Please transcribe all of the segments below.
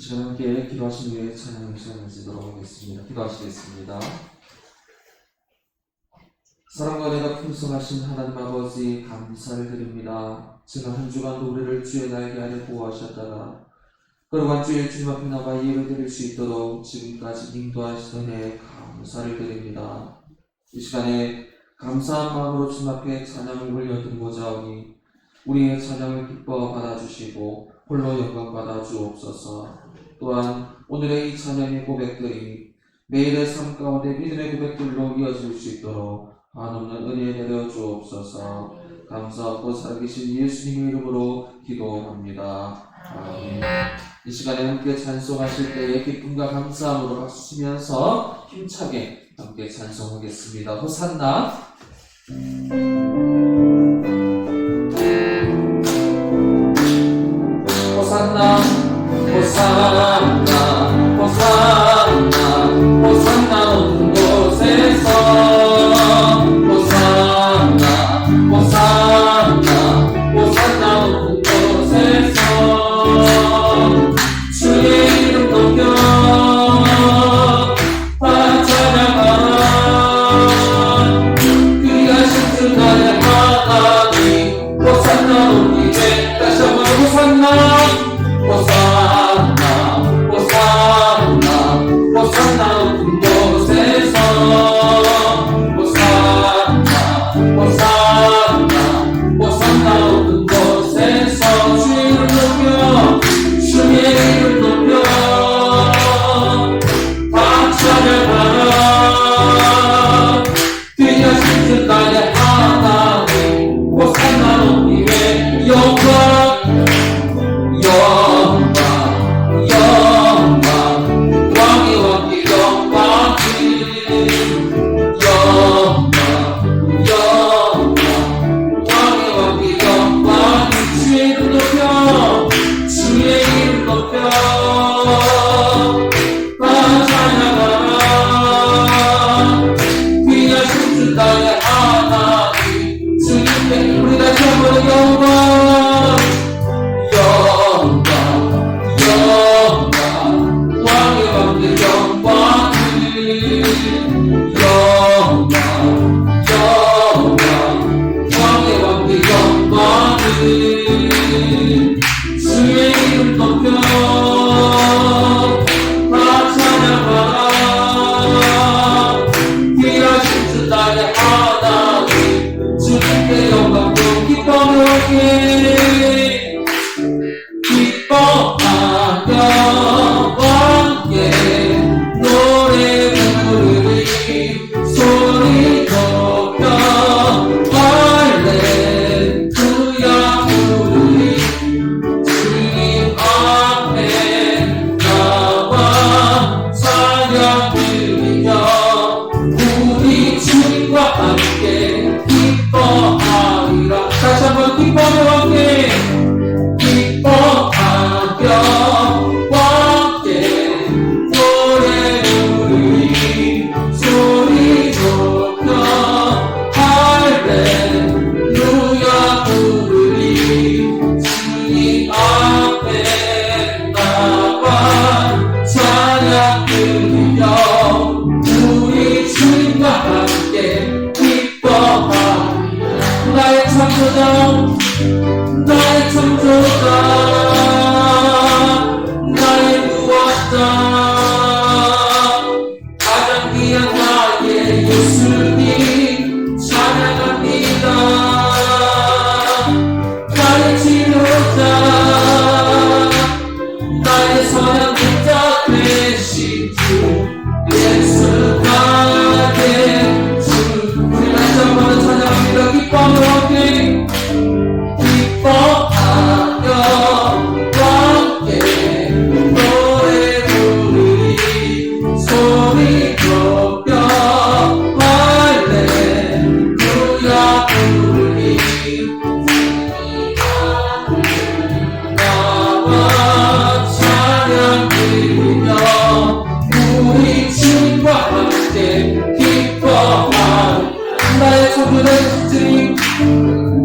시간 함께 기도하신 후에 찬양의 시간을 가지도록 하겠습니다. 기도하시겠습니다. 사랑과 은혜가 풍성하신 하나님 아버지 감사를 드립니다. 지난 한 주간도 우리를 주의 날개 아래 보호하셨다가 걸어간 주일 주님 앞에 나가 예배 드릴 수 있도록 지금까지 인도하시던 은혜에 감사를 드립니다. 이 시간에 감사한 마음으로 주님 앞에 찬양을 올려드리고자 하니 우리의 찬양을 기뻐 받아주시고 홀로 영광 받아 주옵소서. 또한 오늘의 이 찬양의 고백들이 매일의 삶 가운데 믿음의 고백들로 이어질 수 있도록 한없는 은혜 내려 주옵소서. 감사하고 살아계신 예수님의 이름으로 기도합니다. 아멘. 이 시간에 함께 찬송하실 때의 기쁨과 감사함으로 박수 치면서 힘차게 함께 찬송하겠습니다. 호산나. 호산나 호산나 호산나 호산나 온 곳에서 호산나 호산나 호산나 온 곳에서 주의 이름 높여 다 찬양하라. 귀하신 주 나의 하나님 호산나 온 입에 다시 한번 호산나 호산나 호산나 호산나 높은 곳에서 호산나 호산나 호산나 높은 곳에서 주의 이름 높여 주의 이름 높여 다 찬양하라. 귀하신 주 나의 하나님 호산나 높은 입에 영광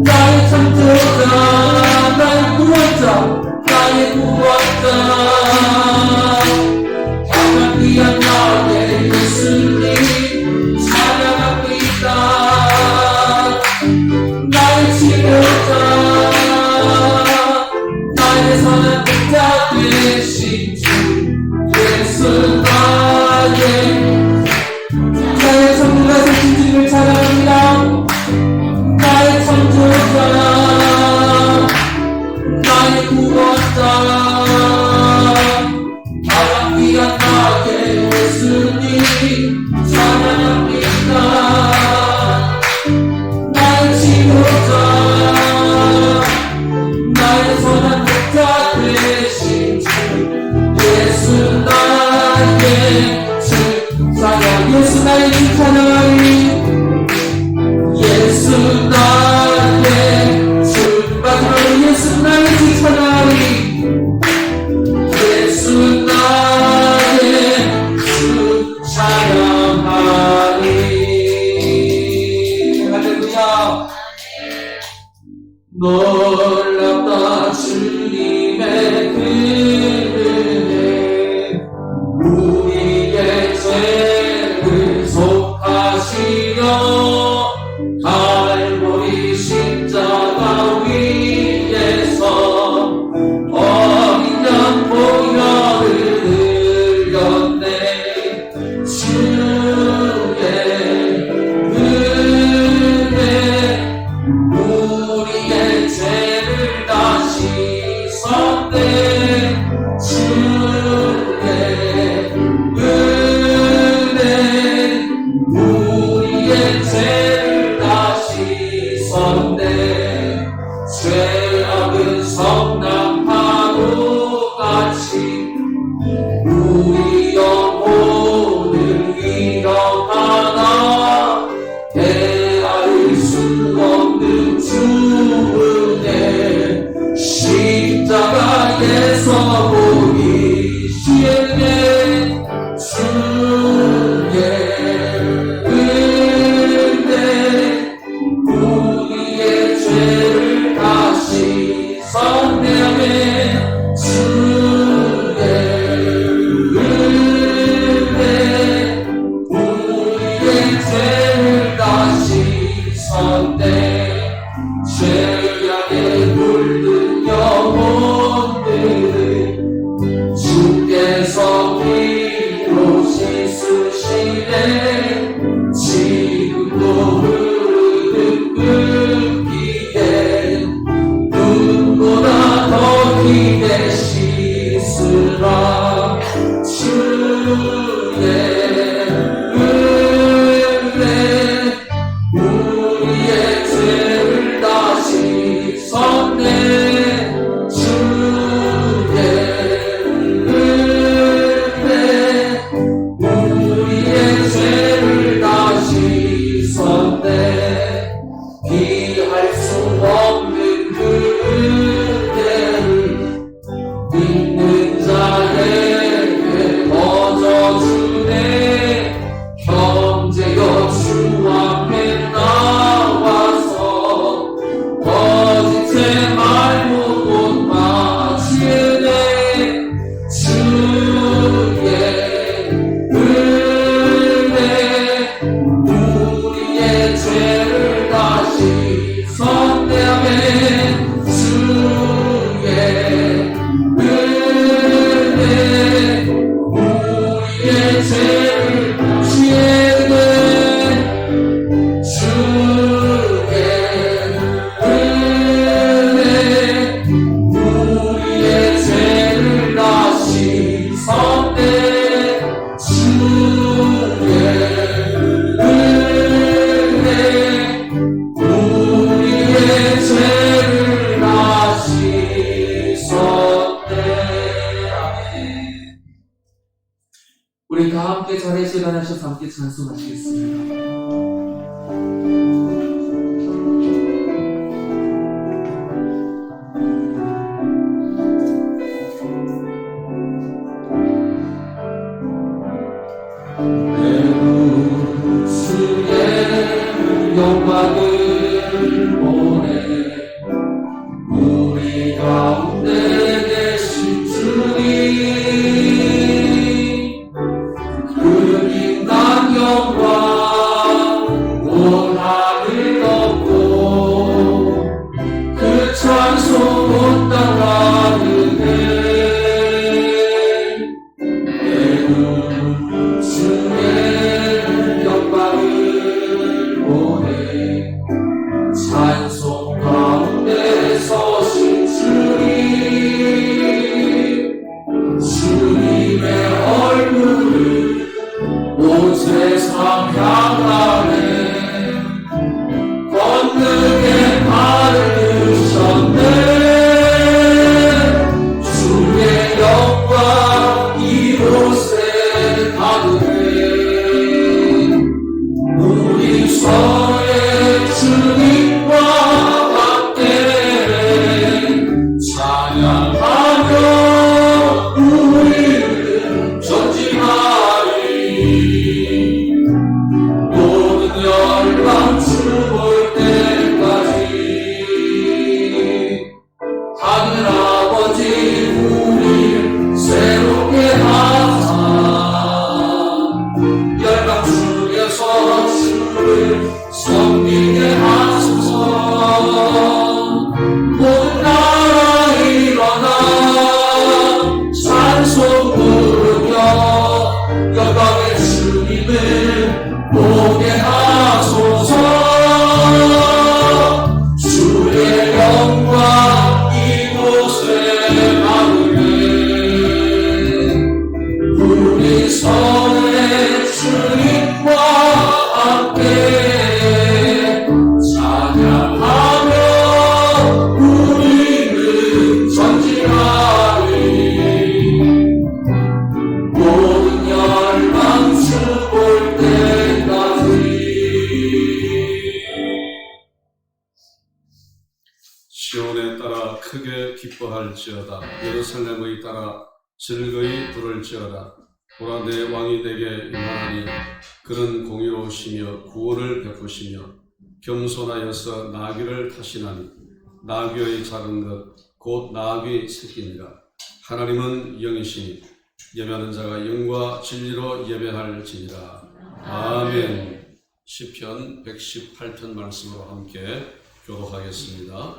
나의 창조자 나의 구원자 나의 구원자 나의 구원자 가장 귀한 나의 예수님 찬양합니다. 나의 지도자 나의 선한 목자 되신 주 예수 나의 주 찬양 예수 나의 주 찬양하리 예수 나의 주 마지막으로 예수 나의 주 찬양하리 예수 나의 주 찬양하리 할렐루야. 놀랍다 주님의 은혜 우리의 죄를 속하시려 갈보리 십자가 위에서 어린 양 보혈을 흘렸네. 주의 은혜 우리의 죄를 다 씻었네. 주의 은혜 우리의 죄를 다 씻었네. 죄악은 성난 파도같이 우리 영혼을 위협하나 헤아릴 수 없는 주 은혜 십자가에서 보이시네. 주의 은혜 우리의 죄를 다 씻었네. 주의 은혜 우리의 죄를 다 씻었네. 죄악에 물든 영혼들을 주께서 피로 씻으시네. 지금도 흐르는 흙기에 눈보다 더 기게 씻으라. 주의 은혜 우리의 죄를 다 씻었네. 주의 은혜 우리의 죄를 다 씻었네. 피할 수 없는 그 은혜를 믿는 자에게 거저주네. 형제여 주 앞에 나와서 거짓의 말로 못 마치네. 주의 은혜 우리의 죄를 다 씻었네. 아멘. 주의 은혜 우리의 죄를 주의 은혜 우리의 죄를 다 씻었네. 주의 은혜 우리의 죄를 다 씻었네. 아멘. 우리 다 함께 자리에 일어나셔서 함께 찬송하시겠습니다. 주의 영광을 보내 우리 가운데 계신 주님 그 인간 영광 온 하늘 하며 우리는 전진하리. 모든 열방 죽을 때까지 하늘아버지 우리를 새롭게 하사 열방 중에서 주를 섬기게 하소서. 모든 나라 일어나 찬송 부르며 영광의 주님을 보게 하소서. 주의 영광 이곳에 나오네. 우리 서로의 주님과 함께 찬양하며 우리는 전진하리. 모든 열방 죽을 때까지. 시온에 따라 크게 기뻐할지어다. 예루살렘의 따라 즐거이 부를지어다. 보라, 내 왕이 내게 임하나니 그는 공의로우시며 구원을 베푸시며 겸손하여서 나귀를 타시나니 나귀의 작은 것 곧 나귀 새끼니라. 하나님은 영이시니 예배하는 자가 영과 진리로 예배할지니라. 아멘. 시편 118편 말씀으로 함께 교독하겠습니다.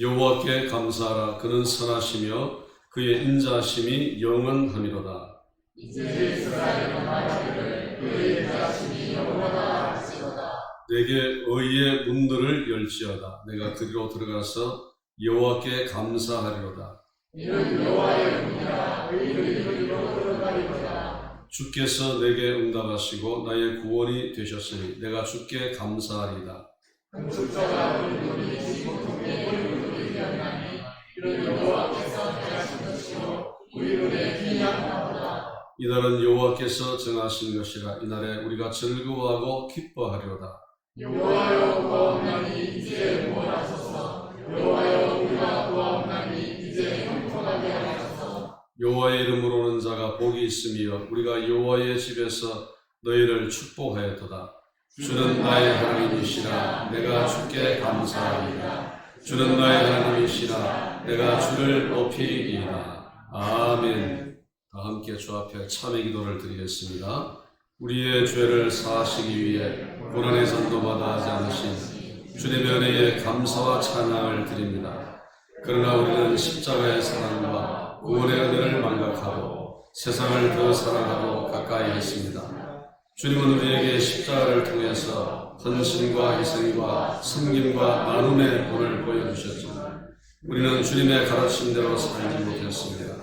여호와께 감사하라. 그는 선하시며 그의 인자하심이 영원하미로다. 이제 이스라엘의 말하기를 그의 인자하심이 영원하시도다. 내게 의의 문들을 열지어다. 내가 그리로 들어가서 여호와께 감사하리로다. 이는 여호와의 문이라. 의인의 그리로 들어가리로다. 주께서 내게 응답하시고 나의 구원이 되셨으니 내가 주께 감사하리이다. 건축자가 우리 눈이 지고통에 우리 기억나니 이는 여호와께서 행하신 것이요 우리 눈에 기이하도다. 이날은 여호와께서 정하신 것이라. 이날에 우리가 즐거워하고 기뻐하리로다. 여호와여 구하옵나니 이제 구원하소서. 여호와여 우리가 구하옵나니 이제 형통하게 하소서. 여호와의 이름으로 오는 자가 복이 있으며 우리가 여호와의 집에서 너희를 축복하였도다. 주는 나의 하나님이시라. 내가 주께 감사하리이다. 주는 나의 하나님이시라. 내가 주를 높이리이다. 아멘. 다 함께 주 앞에 참회 기도를 드리겠습니다. 우리의 죄를 사하시기 위해 고난의 산도 마다하지 않으신 주님의 은혜에 감사와 찬양을 드립니다. 그러나 우리는 십자가의 사랑과 구원의 은혜를 망각하고 세상을 더 사랑하고 가까이 했습니다. 주님은 우리에게 십자가를 통해서 헌신과 희생과 섬김과 나눔의 본을 보여주셨지만 우리는 주님의 가르침대로 살지 못했습니다.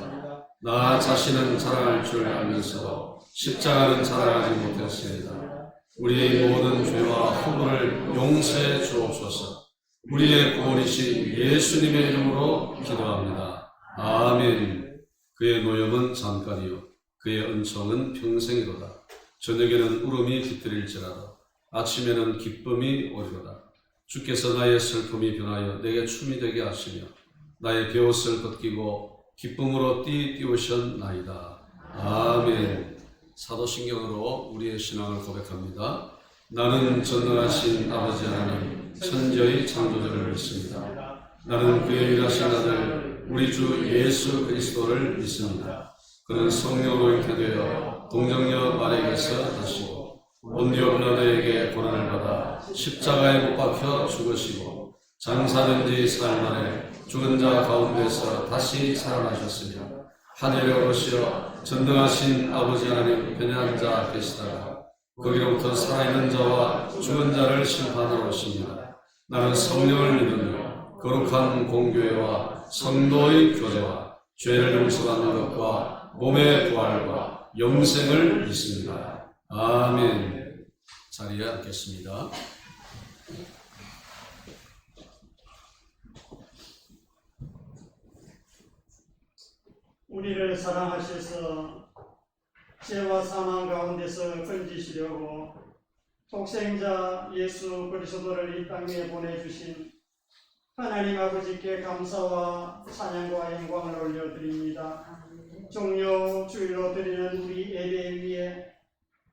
나 자신은 자랑할 줄 알면서 십자가는 자랑하지 못했습니다. 우리의 모든 죄와 허물을 용서해 주옵소서. 우리의 구원이신 예수님의 이름으로 기도합니다. 아멘. 그의 노염은 잠깐이요 그의 은총은 평생이로다. 저녁에는 울음이 깃들일지라도 아침에는 기쁨이 오리로다. 주께서 나의 슬픔이 변하여 내게 춤이 되게 하시며 나의 베옷을 벗기고 기쁨으로 띄우셨나이다. 아멘. 사도신경으로 우리의 신앙을 고백합니다. 나는 전능하신 아버지 하나님 천지의 창조주를 믿습니다. 나는 그의 일하신 아들 우리 주 예수 그리스도를 믿습니다. 그는 성령으로 잉태되어 동정녀 마리아에게서 나시고 본디오 빌라도에게 고난을 받아 십자가에 못 박혀 죽으시고 장사된 지 사흘 만에 죽은 자 가운데서 다시 살아나셨으며 하늘에 오르시어 전능하신 아버지 하나님 편에 앉아 계시다가 거기로부터 살아있는 자와 죽은 자를 심판하러 오십니다. 나는 성령을 믿으며 거룩한 공교회와 성도의 교제와 죄를 용서받는 것과 몸의 부활과 영생을 믿습니다. 아멘. 자리에 앉겠습니다. 우리를 사랑하셔서 죄와 사망 가운데서 건지시려고 독생자 예수 그리스도를 이 땅에 보내주신 하나님 아버지께 감사와 찬양과 영광을 올려드립니다. 종료 주일로 드리는 우리 예배 위에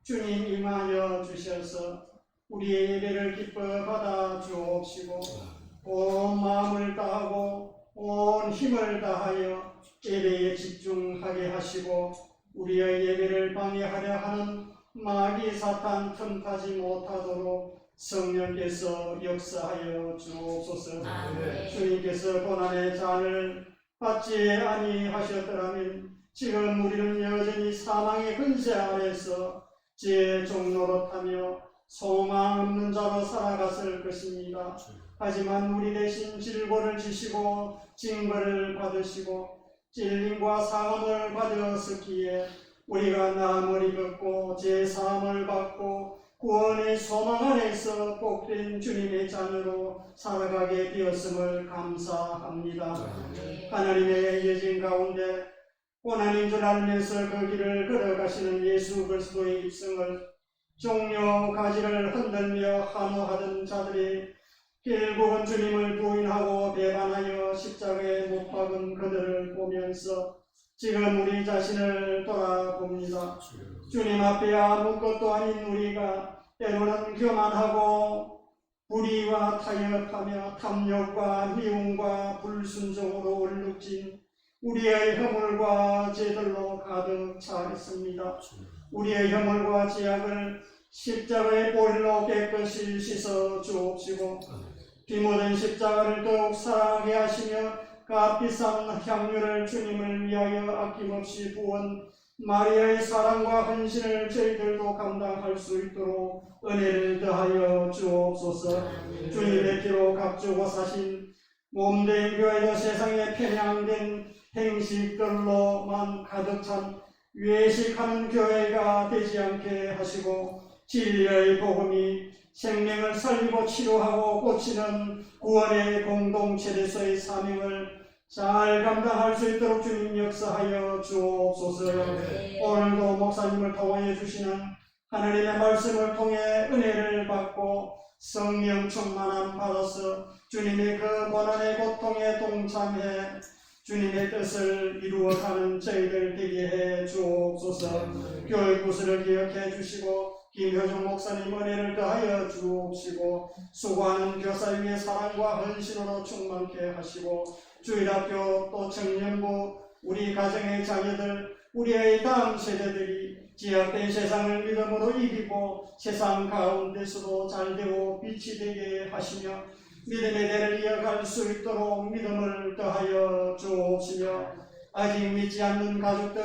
주님 임하여 주셔서 우리의 예배를 기뻐 받아 주옵시고 온 마음을 다하고 온 힘을 다하여 예배에 집중하게 하시고 우리의 예배를 방해하려 하는 마귀 사탄 틈타지 못하도록 성령께서 역사하여 주옵소서. 주님께서 고난의 잔을 받지 아니하셨더라면 지금 우리는 여전히 사망의 근세 아래서 지의 종노릇하며 소망 없는 자로 살아갔을 것입니다. 하지만 우리 대신 질고를 지시고 징벌을 받으시고 찔림과 상함을 받으셨기에 우리가 나음을 입었고 제사함을 받고 구원의 소망 안에서 복된 주님의 자녀로 살아가게 되었음을 감사합니다. 하나님의 예진 가운데 고난인 줄 알면서 그 길을 걸어가시는 예수 그리스도의 입성을 종려 가지를 흔들며 환호하던 자들이 결국은 주님을 부인하고 배반하여 십자가에 못 박은 그들을 보면서 지금 우리 자신을 돌아봅니다. 주님 앞에 아무것도 아닌 우리가 때로는 교만하고 불의와 타협하며 탐욕과 미움과 불순종으로 얼룩진 우리의 허물과 죄들로 가득 차 있습니다. 우리의 허물과 죄악을 십자가의 보혈로 깨끗이 씻어 주옵시고 비모든 십자가를 더욱 사랑하게 하시며 값비싼 향유를 주님을 위하여 아낌없이 부은 마리아의 사랑과 헌신을 저희들도 감당할 수 있도록 은혜를 더하여 주옵소서. 주님의 피로 값주고 사신 몸된 교회도 세상에 편향된 행식들로만 가득 찬 외식하는 교회가 되지 않게 하시고 진리의 복음이 생명을 살리고 치료하고 고치는 구원의 공동체에서의 사명을 잘 감당할 수 있도록 주님 역사하여 주옵소서. 오늘도 목사님을 통하여 주시는 하나님의 말씀을 통해 은혜를 받고 성령 충만함 받아서 주님의 그 고난의 고통에 동참해 주님의 뜻을 이루어가는 저희들 되게 해 주옵소서. 교회 구슬을 기억해 주시고 김효정 목사님 은혜를 더하여 주옵시고 수고하는 교사 위에 사랑과 헌신으로 충만케 하시고 주일학교 또 청년부 우리 가정의 자녀들 우리의 다음 세대들이 지역된 세상을 믿음으로 이기고 세상 가운데서도 잘되고 빛이 되게 하시며 믿음의 대를 이어갈 수 있도록 믿음을 더하여 주옵시며 아직 믿지 않는 가족들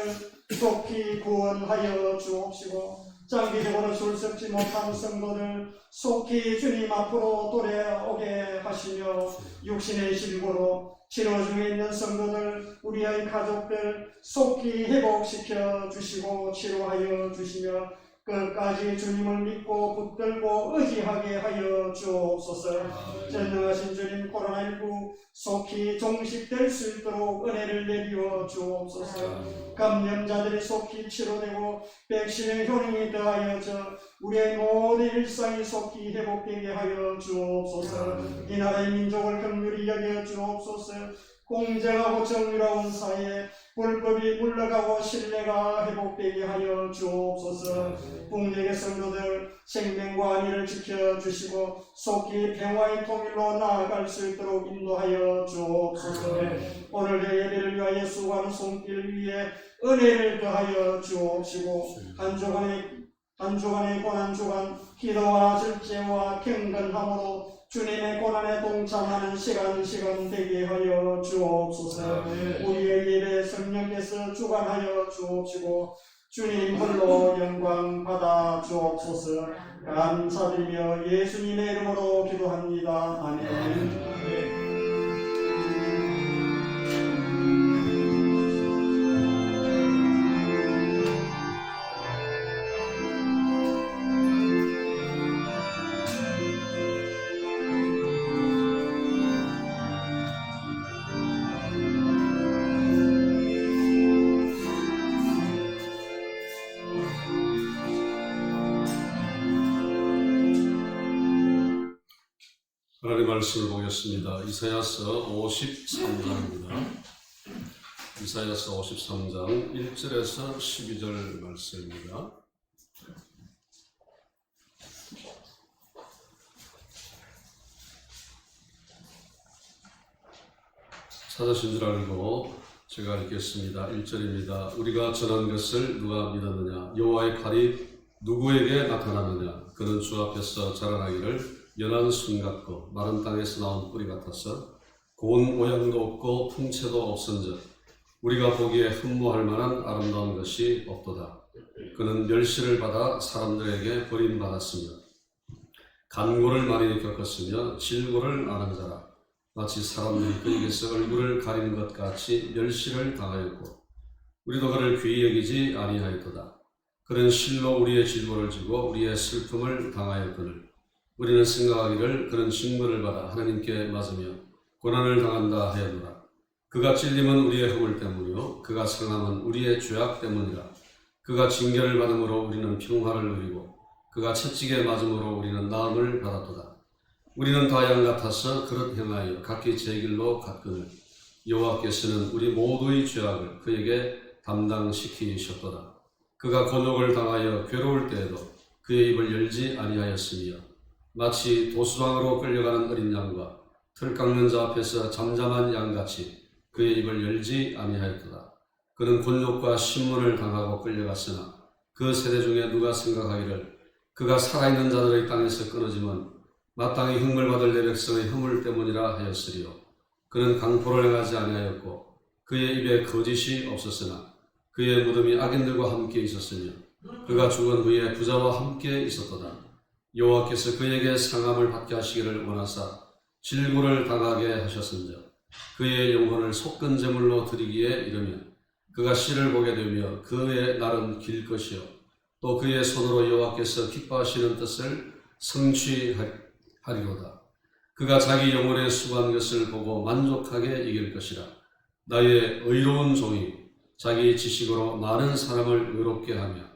속히 구원하여 주옵시고 장기적으로 출석지 못한 성도들 속히 주님 앞으로 돌아오게 하시며 육신의 실고로 치료 중에 있는 성도들 우리의 가족들 속히 회복시켜 주시고 치료하여 주시며 끝까지 주님을 믿고 붙들고 의지하게 하여 주옵소서. 전능하신 주님 코로나19 속히 종식될 수 있도록 은혜를 내리어 주옵소서. 감염자들이 속히 치료되고 백신의 효능이 더하여져 우리의 모든 일상이 속히 회복되게 하여 주옵소서. 이 나라의 민족을 긍휼히 여겨 주옵소서. 공정하고 정의로운 사회 불법이 물러가고 신뢰가 회복되게 하여 주옵소서. 북녘의 성도들 생명과 안위를 지켜주시고 속히 평화의 통일로 나아갈 수 있도록 인도하여 주옵소서. 오늘의 예배를 위하여 수고하는 손길 위에 은혜를 더하여 주옵시고 한 주간의 고난주간 기도와 절제와 경건함으로 주님의 고난에 동참하는 시간 되게 하여 주옵소서. 우리의 예배 성령께서 주관하여 주옵시고 주님 홀로 영광 받아 주옵소서. 감사드리며 예수님의 이름으로 기도합니다. 아멘. 하나님의 말씀을 보겠습니다. 이사야서 53장입니다. 이사야서 53장 1절에서 12절 말씀입니다. 찾으신 줄 알고 제가 읽겠습니다. 1절입니다. 우리가 전한 것을 누가 믿었느냐? 여호와의 칼이 누구에게 나타났느냐? 그는 주 앞에서 자라나기를 연한 순 같고 마른 땅에서 나온 뿌리 같아서 고운 모양도 없고 풍채도 없은즉 우리가 보기에 흠모할 만한 아름다운 것이 없도다. 그는 멸시를 받아 사람들에게 버림받았으며 간고를 많이 겪었으며 질고를 아는 자라. 마치 사람들이 그에게서 얼굴을 가린 것 같이 멸시를 당하였고 우리도 그를 귀히 여기지 아니하였도다. 그는 실로 우리의 질고를 지고 우리의 슬픔을 당하였거늘 우리는 생각하기를 그는 징벌을 받아 하나님께 맞으며 고난을 당한다 하였노라. 그가 찔림은 우리의 허물 때문이요 그가 상함은 우리의 죄악 때문이라. 그가 징계를 받음으로 우리는 평화를 누리고 그가 채찍에 맞음으로 우리는 나음을 받았도다. 우리는 다 양 같아서 그릇 행하여 각기 제 길로 갔거늘 여호와께서는 우리 모두의 죄악을 그에게 담당시키셨도다. 그가 곤욕을 당하여 괴로울 때에도 그의 입을 열지 아니하였으며 마치 도수방으로 끌려가는 어린 양과 틀 깎는 자 앞에서 잠잠한 양같이 그의 입을 열지 아니하였도다. 그는 곤욕과 신문을 당하고 끌려갔으나 그 세대 중에 누가 생각하기를 그가 살아있는 자들의 땅에서 끊어지면 마땅히 흉물 받을 내 백성의 허물 때문이라 하였으리요. 그는 강포를 행하지 아니하였고 그의 입에 거짓이 없었으나 그의 무덤이 악인들과 함께 있었으며 그가 죽은 후에 부자와 함께 있었도다. 여호와께서 그에게 상함을 받게 하시기를 원하사 질고를 당하게 하셨은즉 그의 영혼을 속근 제물로 드리기에 이르면 그가 씨를 보게 되며 그의 날은 길 것이요 또 그의 손으로 여호와께서 기뻐하시는 뜻을 성취하리로다. 그가 자기 영혼에 수고한 것을 보고 만족하게 이길 것이라. 나의 의로운 종이 자기 지식으로 많은 사람을 의롭게 하며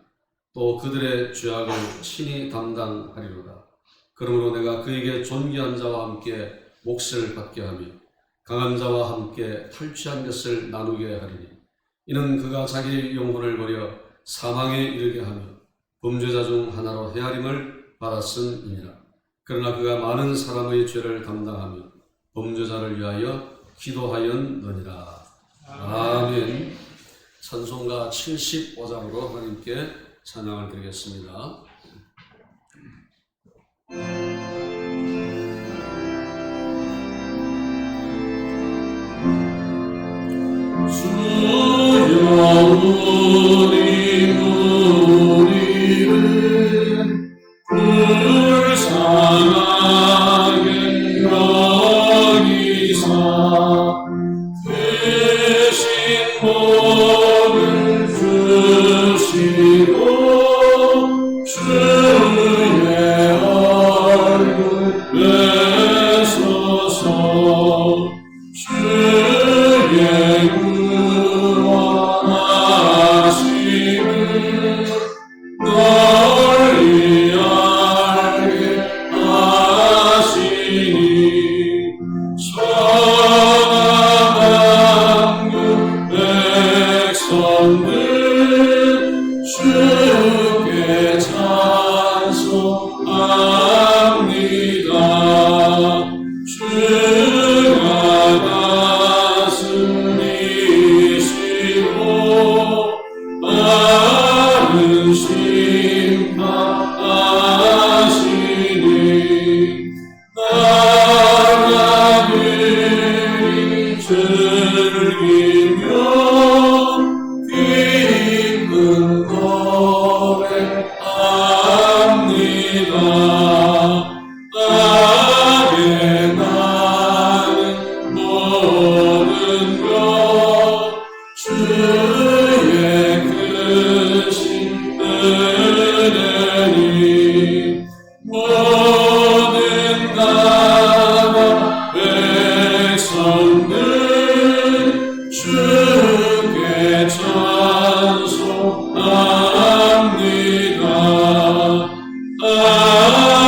또 그들의 죄악을 친히 담당하리로다. 그러므로 내가 그에게 존귀한 자와 함께 몫을 받게 하며 강한 자와 함께 탈취한 것을 나누게 하리니 이는 그가 자기 영혼을 버려 사망에 이르게 하며 범죄자 중 하나로 헤아림을 받았음이니라. 그러나 그가 많은 사람의 죄를 담당하며 범죄자를 위하여 기도하였느니라. 아멘. 찬송가 75장으로 하나님께 찬양을 드리겠습니다. 주여 우리 무리를 불쌍하게 여기사 대신 복을 주시고 주의 얼굴 뵈소서. 주의 구원하심을 널리 알게 하시니 천하만국 백성들 주께 찬송합니다. 주가 다스리시고 많은 심판하시니 나라들이 즐기며 기쁜 노래합니다. 땅에 나는 모든 것 주의 크신 은혜니 모든 나라 백성들 주께 찬송합니다.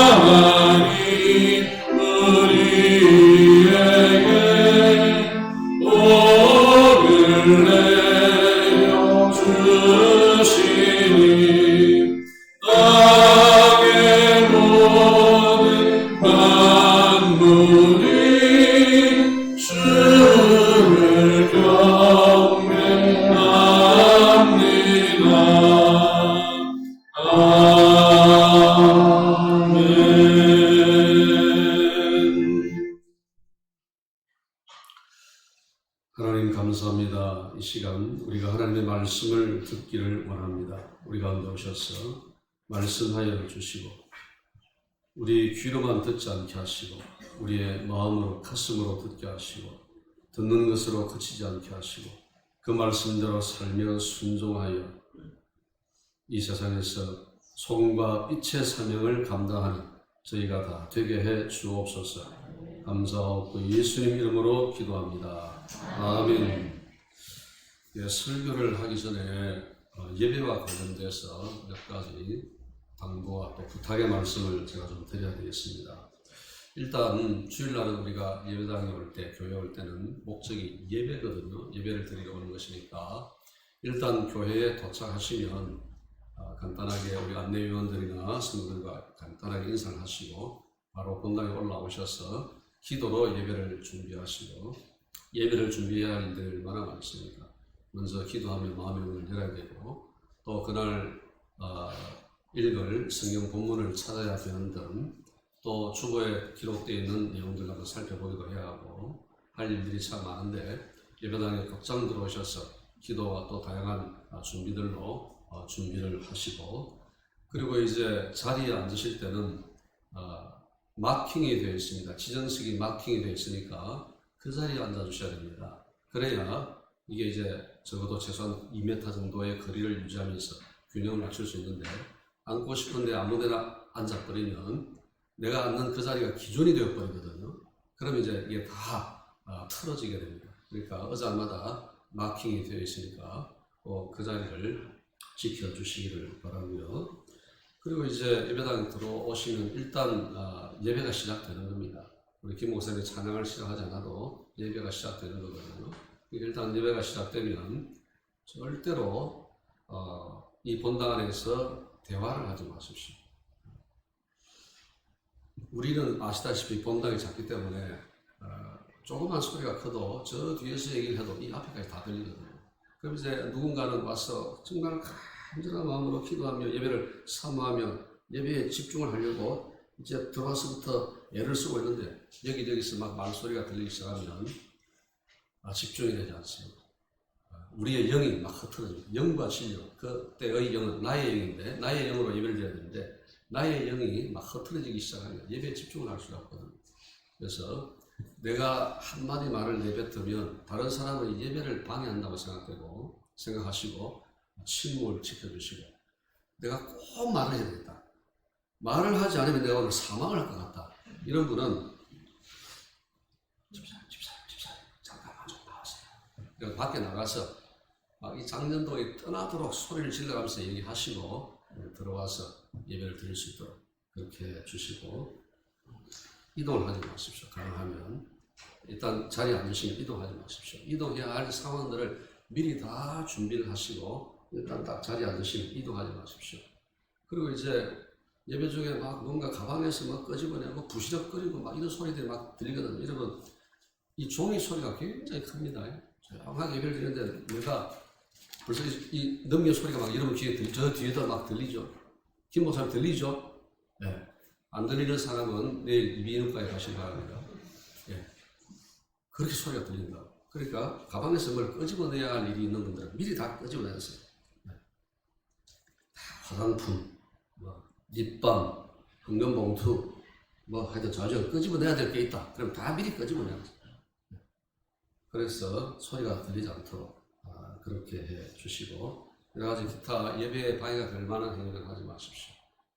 하나님 우리 이 시간 우리가 하나님의 말씀을 듣기를 원합니다. 우리 가운데 오셔서 말씀하여 주시고 우리 귀로만 듣지 않게 하시고 우리의 마음으로 가슴으로 듣게 하시고 듣는 것으로 그치지 않게 하시고 그 말씀대로 살며 순종하여 이 세상에서 소금과 빛의 사명을 감당하는 저희가 다 되게 해 주옵소서. 감사하고 예수님 이름으로 기도합니다. 아멘. 예, 설교를 하기 전에 예배와 관련돼서 몇 가지 당부와 또 부탁의 말씀을 제가 좀 드려야 되겠습니다. 일단 주일날은 우리가 예배당에 올 때, 교회 올 때는 목적이 예배거든요. 예배를 드리러 오는 것이니까 일단 교회에 도착하시면 간단하게 우리 안내위원들이나 성도들과 간단하게 인사를 하시고 바로 본당에 올라오셔서 기도로 예배를 준비하시고 예배를 준비해야 할 일들이 얼마나 많습니까? 먼저 기도하며 마음의 문을 열어야 되고 또 그날 읽을 성경 본문을 찾아야 되는 등 또 주보에 기록되어 있는 내용들을 한번 살펴보기도 해야 하고 할 일들이 참 많은데 예배당에 곧장 들어오셔서 기도와 또 다양한 준비들로 준비를 하시고 그리고 이제 자리에 앉으실 때는 마킹이 되어 있습니다. 지정석이 마킹이 되어 있으니까 그 자리에 앉아 주셔야 됩니다. 그래야 이게 이제 적어도 최소한 2m 정도의 거리를 유지하면서 균형을 맞출 수 있는데 앉고 싶은데 아무데나 앉아버리면 내가 앉는 그 자리가 기존이 되어버리거든요. 그러면 이제 이게 다 틀어지게 됩니다. 그러니까 의자마다 마킹이 되어 있으니까 꼭 그 자리를 지켜주시기를 바라고요. 그리고 이제 예배당에 들어오시면 일단 예배가 시작되는 겁니다. 우리 김 목사님이 찬양을 시작하지 않아도 예배가 시작되는 거거든요. 일단 예배가 시작되면 절대로 이 본당 안에서 대화를 하지 마십시오. 우리는 아시다시피 본당이 작기 때문에 조그만 소리가 커도 저 뒤에서 얘기를 해도 이 앞에까지 다 들리거든요. 그럼 이제 누군가는 와서 정말 간절한 마음으로 기도하며 예배를 사모하며 예배에 집중을 하려고 이제 들어와서부터 애를 쓰고 있는데 여기저기서 막 말소리가 들리기 시작하면 집중이 되지 않습니다. 우리의 영이 막 흐트러집니다. 영과 진리, 그때의 영은 나의 영인데 나의 영으로 예배를 드려야 되는데 나의 영이 막 흐트러지기 시작하면 예배에 집중을 할 수가 없거든요. 그래서 내가 한마디 말을 내뱉으면 다른 사람은 예배를 방해한다고 생각하시고 침묵을 지켜주시고 내가 꼭 말을 해야 되겠다. 말을 하지 않으면 내가 오늘 사망을 할 것 같다. 이런 분은 집사님 잠깐만 좀 나와주세요. 그래서 밖에 나가서 막 이 장년동이 떠나도록 소리를 질러가면서 얘기하시고 들어와서 예배를 드릴 수 있도록 그렇게 해주시고 이동을 하지 마십시오. 가능하면 일단 자리에 앉으시면 이동하지 마십시오. 이동해야 할 상황들을 미리 다 준비를 하시고 일단 딱 자리에 앉으시면 이동하지 마십시오. 그리고 이제 예배 중에 막 뭔가 가방에서 막 끄집어내고 부시럭거리고 막 이런 소리들이 막 들리거든요. 여러분 이 종이 소리가 굉장히 큽니다. 조용하게 예배를 드리는데 내가 벌써 이 넘겨 소리가 막 여러분 귀에 저 뒤에도 막 들리죠. 김 목사님 들리죠? 네. 안 들리는 사람은 내일 이비인후과에 가시기 바랍니다. 예. 그렇게 소리가 들린다. 그러니까 가방에서 뭘 끄집어내야 할 일이 있는 분들은 미리 다 끄집어내세요. 네. 다 화장품, 립밤, 황금봉투, 하여튼 자주 끄집어내야 될 게 있다. 그럼 다 미리 끄집어내세요. 네. 그래서 소리가 들리지 않도록 그렇게 해 주시고 여러 가지 기타 예배에 방해가 될 만한 행위를 하지 마십시오.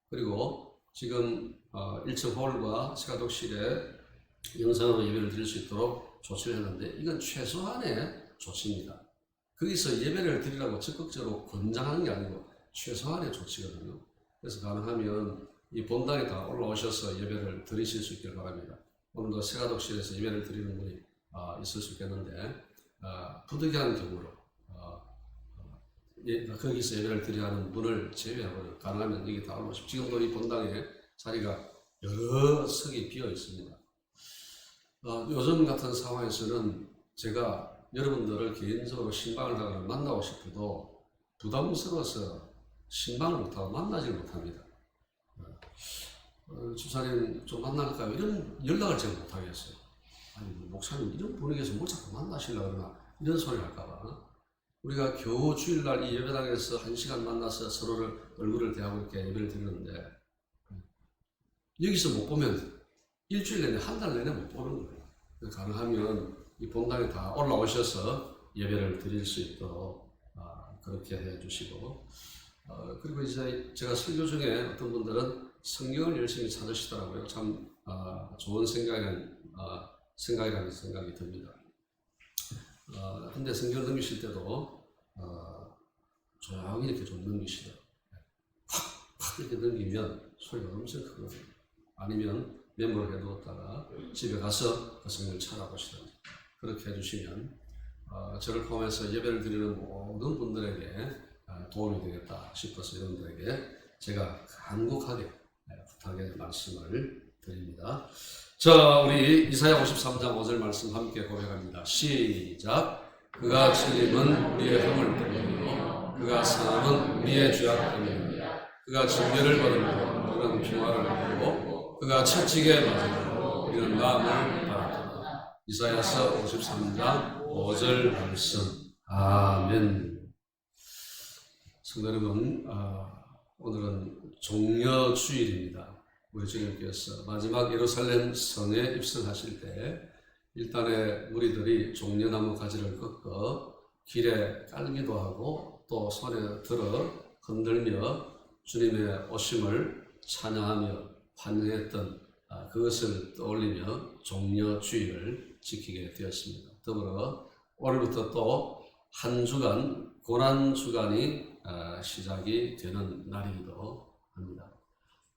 그리고 지금 1층 홀과 시가독실에 영상으로 예배를 드릴 수 있도록 조치를 했는데 이건 최소한의 조치입니다. 거기서 예배를 드리라고 적극적으로 권장하는 게 아니고 최소한의 조치거든요. 그래서 가능하면 이 본당에 다 올라오셔서 예배를 드리실 수 있길 바랍니다. 오늘도 시가독실에서 예배를 드리는 분이 있을 수 있겠는데 부득이한 경우로 거기서 예배를 드려야 하는 분을 제외하고 가능하면 여기 다 올라오십시오. 지금도 이 본당에 자리가 여러 석이 비어 있습니다. 요즘 같은 상황에서는 제가 여러분들을 개인적으로 신방을 하거나 만나고 싶어도 부담스러워서 신방을 못하고 만나지를 못합니다. 집사님 좀 만날까요? 이런 연락을 제가 못하겠어요. 아니 목사님 이런 분위기에서 뭘 자꾸 만나시려고 그러나 이런 소리 할까봐 우리가 겨우 주일날 이 예배당에서 1시간 만나서 서로를 얼굴을 대하고 이렇게 예배를 드리는데 여기서 못 보면 일주일 내내 한 달 내내 못 보는 거예요. 가능하면 이 본당에 다 올라오셔서 예배를 드릴 수 있도록 그렇게 해주시고 그리고 이제 제가 설교 중에 어떤 분들은 성경을 열심히 찾으시더라고요. 참 좋은 생각이라는 생각이 듭니다. 근데 성경을 넘기실 때도 조용히 이렇게 좀 넘기시더라고요. 확 이렇게 넘기면 소리가 엄청 크거든요. 아니면 메모를 해두었다가 집에 가서 그 성경을 찾아보시든지 그렇게 해주시면 저를 포함해서 예배를 드리는 모든 분들에게 도움이 되겠다 싶어서 여러분들에게 제가 간곡하게 부탁의 말씀을 드립니다. 자, 우리 이사야 53장 5절 말씀 함께 고백합니다. 시작. 그가 찔림은 우리의 허물 때문이요 그가 상함은 우리의 죄악 때문이요 그가 징계를 받으므로 우리는 평화를 누리고 그가 채찍에 맞으므로 우리는 마음을 받았다. 이사야서 53장 5절 말씀. 아멘. 성도 여러분, 오늘은 종려주일입니다. 우리 주님께서 마지막 예루살렘 성에 입성하실 때 일단의 무리들이 종려나무 가지를 꺾어 길에 깔기도 하고 또 손에 들어 흔들며 주님의 오심을 찬양하며 환영했던 그것을 떠올리며 종려주일을 지키게 되었습니다. 더불어 오늘부터 또 한 주간 고난주간이 시작이 되는 날이기도 합니다.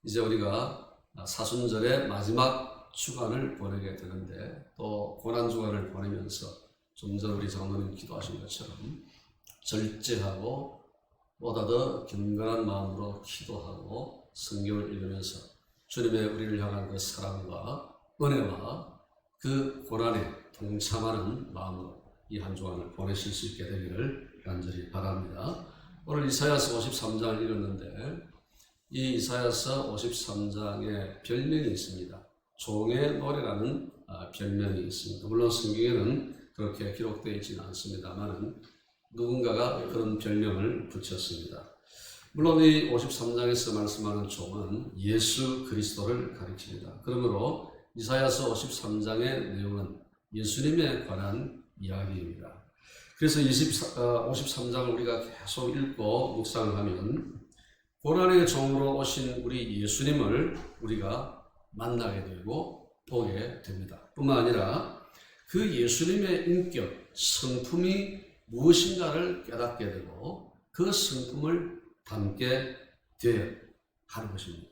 이제 우리가 사순절의 마지막 주간을 보내게 되는데 또 고난주간을 보내면서 좀 전 우리 장로님 기도하신 것처럼 절제하고 보다 더 경건한 마음으로 기도하고 성경을 읽으면서 주님의 우리를 향한 그 사랑과 은혜와 그 고난에 동참하는 마음으로 이 한 주간을 보내실 수 있게 되기를 간절히 바랍니다. 오늘 이사야서 53장을 읽었는데 이 이사야서 53장에 별명이 있습니다. 종의 노래라는 별명이 있습니다. 물론 성경에는 그렇게 기록되어 있지는 않습니다만 누군가가 그런 별명을 붙였습니다. 물론 이 53장에서 말씀하는 종은 예수 그리스도를 가리킵니다. 그러므로 이사야서 53장의 내용은 예수님에 관한 이야기입니다. 그래서 53장을 우리가 계속 읽고 묵상을 하면 고난의 종으로 오신 우리 예수님을 우리가 만나게 되고 보게 됩니다. 뿐만 아니라 그 예수님의 인격, 성품이 무엇인가를 깨닫게 되고 그 성품을 담게 되어야 하는 것입니다.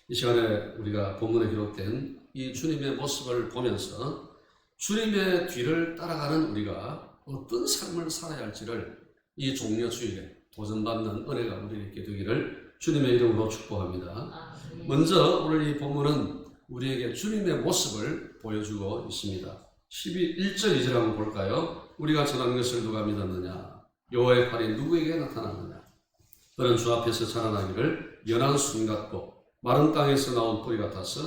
이 시간에 우리가 본문에 기록된 이 주님의 모습을 보면서 주님의 뒤를 따라가는 우리가 어떤 삶을 살아야 할지를 이 종려주일에 도전받는 은혜가 우리에게 되기를 주님의 이름으로 축복합니다. 먼저 오늘 이 본문은 우리에게 주님의 모습을 보여주고 있습니다. 1절 2절 한번 볼까요? 우리가 전한 것을 누가 믿었느냐? 여호와의 팔이 누구에게 나타났느냐? 그는 주 앞에서 자라나기를 연한 순 같고 마른 땅에서 나온 뿌리 같아서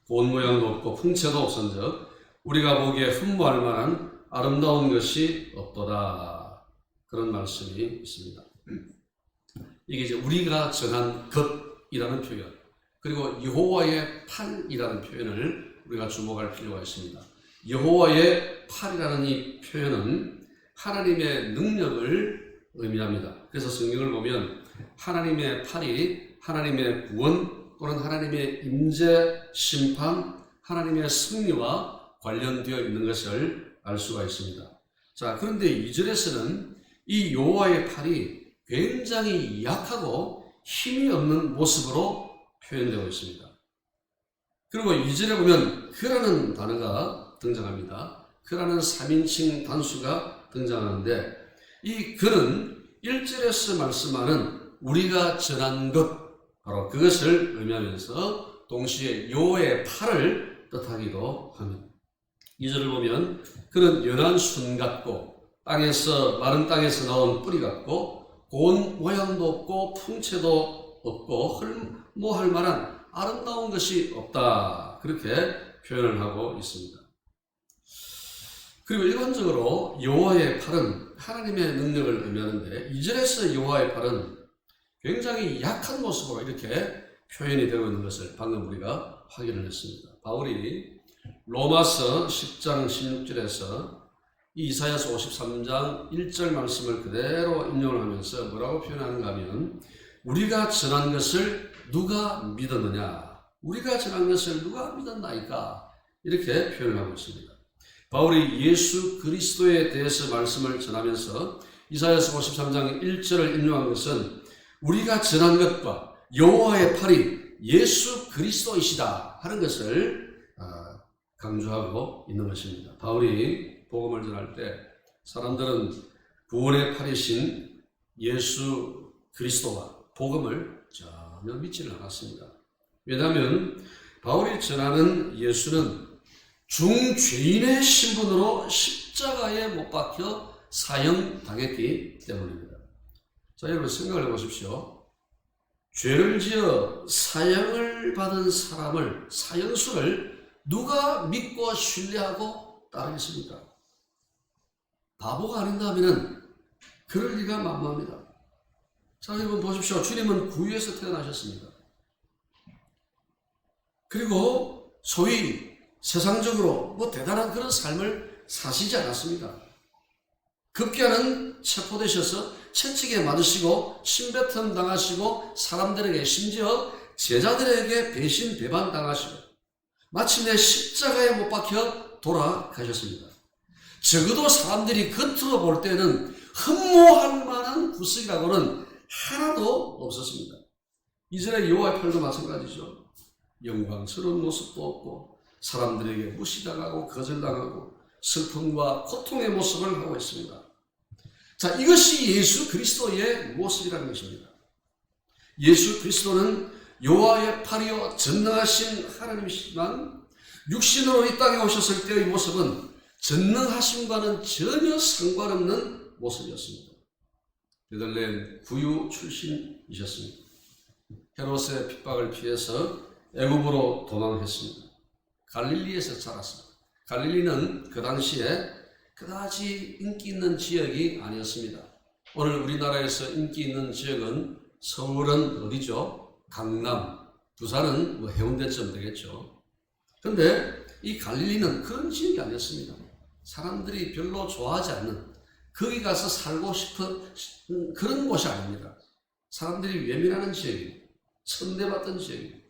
고운 모양도 없고 풍채도 없은즉 우리가 보기에 흠모할 만한 아름다운 것이 없도다. 그런 말씀이 있습니다. 이게 이제 우리가 전한 것이라는 표현, 그리고 여호와의 팔이라는 표현을 우리가 주목할 필요가 있습니다. 여호와의 팔이라는 이 표현은 하나님의 능력을 의미합니다. 그래서 성경을 보면 하나님의 팔이 하나님의 구원 또는 하나님의 임재, 심판, 하나님의 승리와 관련되어 있는 것을 알 수가 있습니다. 자, 그런데 2절에서는 이 여호와의 팔이 굉장히 약하고 힘이 없는 모습으로 표현되고 있습니다. 그리고 2절에 보면 그라는 단어가 등장합니다. 그라는 3인칭 단수가 등장하는데 이 그는 1절에서 말씀하는 우리가 전한 것, 바로 그것을 의미하면서 동시에 여호와의 팔을 뜻하기도 합니다. 2절을 보면 그는 연한 순 같고 마른 땅에서 나온 뿌리 같고 고운 모양도 없고 풍채도 없고 흠모할 만한 아름다운 것이 없다. 그렇게 표현을 하고 있습니다. 그리고 일반적으로 여호와의 팔은 하나님의 능력을 의미하는데 2절에서 여호와의 팔은 굉장히 약한 모습으로 이렇게 표현이 되고 있는 것을 방금 우리가 확인을 했습니다. 바울이 로마서 10장 16절에서 이사야서 53장 1절 말씀을 그대로 인용을 하면서 뭐라고 표현하는가 하면 우리가 전한 것을 누가 믿었느냐? 우리가 전한 것을 누가 믿었나이까? 이렇게 표현을 하고 있습니다. 바울이 예수 그리스도에 대해서 말씀을 전하면서 이사야서 53장 1절을 인용한 것은 우리가 전한 것과 여호와의 팔이 예수 그리스도이시다 하는 것을 강조하고 있는 것입니다. 바울이 복음을 전할 때 사람들은 구원의 팔이신 예수 그리스도와 복음을 전혀 믿지는 않았습니다. 왜냐하면 바울이 전하는 예수는 중죄인의 신분으로 십자가에 못 박혀 사형당했기 때문입니다. 자, 여러분 생각을 해보십시오. 죄를 지어 사형을 받은 사람을, 사형수를 누가 믿고 신뢰하고 따르겠습니까? 바보가 아닌가 하면 그럴 리가 만무합니다. 자, 여러분 보십시오. 주님은 구유에서 태어나셨습니다. 그리고 소위 세상적으로 대단한 그런 삶을 사시지 않았습니다. 급기야는 체포되셔서 채찍에 맞으시고 침뱉음 당하시고 사람들에게 심지어 제자들에게 배신 배반 당하시고 마침내 십자가에 못 박혀 돌아가셨습니다. 적어도 사람들이 겉으로 볼 때는 흠모할 만한 구석이라고는 하나도 없었습니다. 이전에 여호와의 팔도 마찬가지죠. 영광스러운 모습도 없고 사람들에게 무시당하고 거절당하고 슬픔과 고통의 모습을 하고 있습니다. 자, 이것이 예수 그리스도의 모습이라는 것입니다. 예수 그리스도는 여호와의 팔이요 전능하신 하나님이시지만 육신으로 이 땅에 오셨을 때의 모습은 전능하심과는 전혀 상관없는 모습이었습니다. 베들레헴 구유 출신이셨습니다. 헤롯의 핍박을 피해서 애굽으로 도망했습니다. 갈릴리에서 자랐습니다. 갈릴리는 그 당시에 그다지 인기 있는 지역이 아니었습니다. 오늘 우리나라에서 인기 있는 지역은 서울은 어디죠? 강남, 부산은 해운대쯤 되겠죠. 그런데 이 갈릴리는 그런 지역이 아니었습니다. 사람들이 별로 좋아하지 않는, 거기 가서 살고 싶은 그런 곳이 아닙니다. 사람들이 외면하는 지역이에요. 천대받던 지역이에요.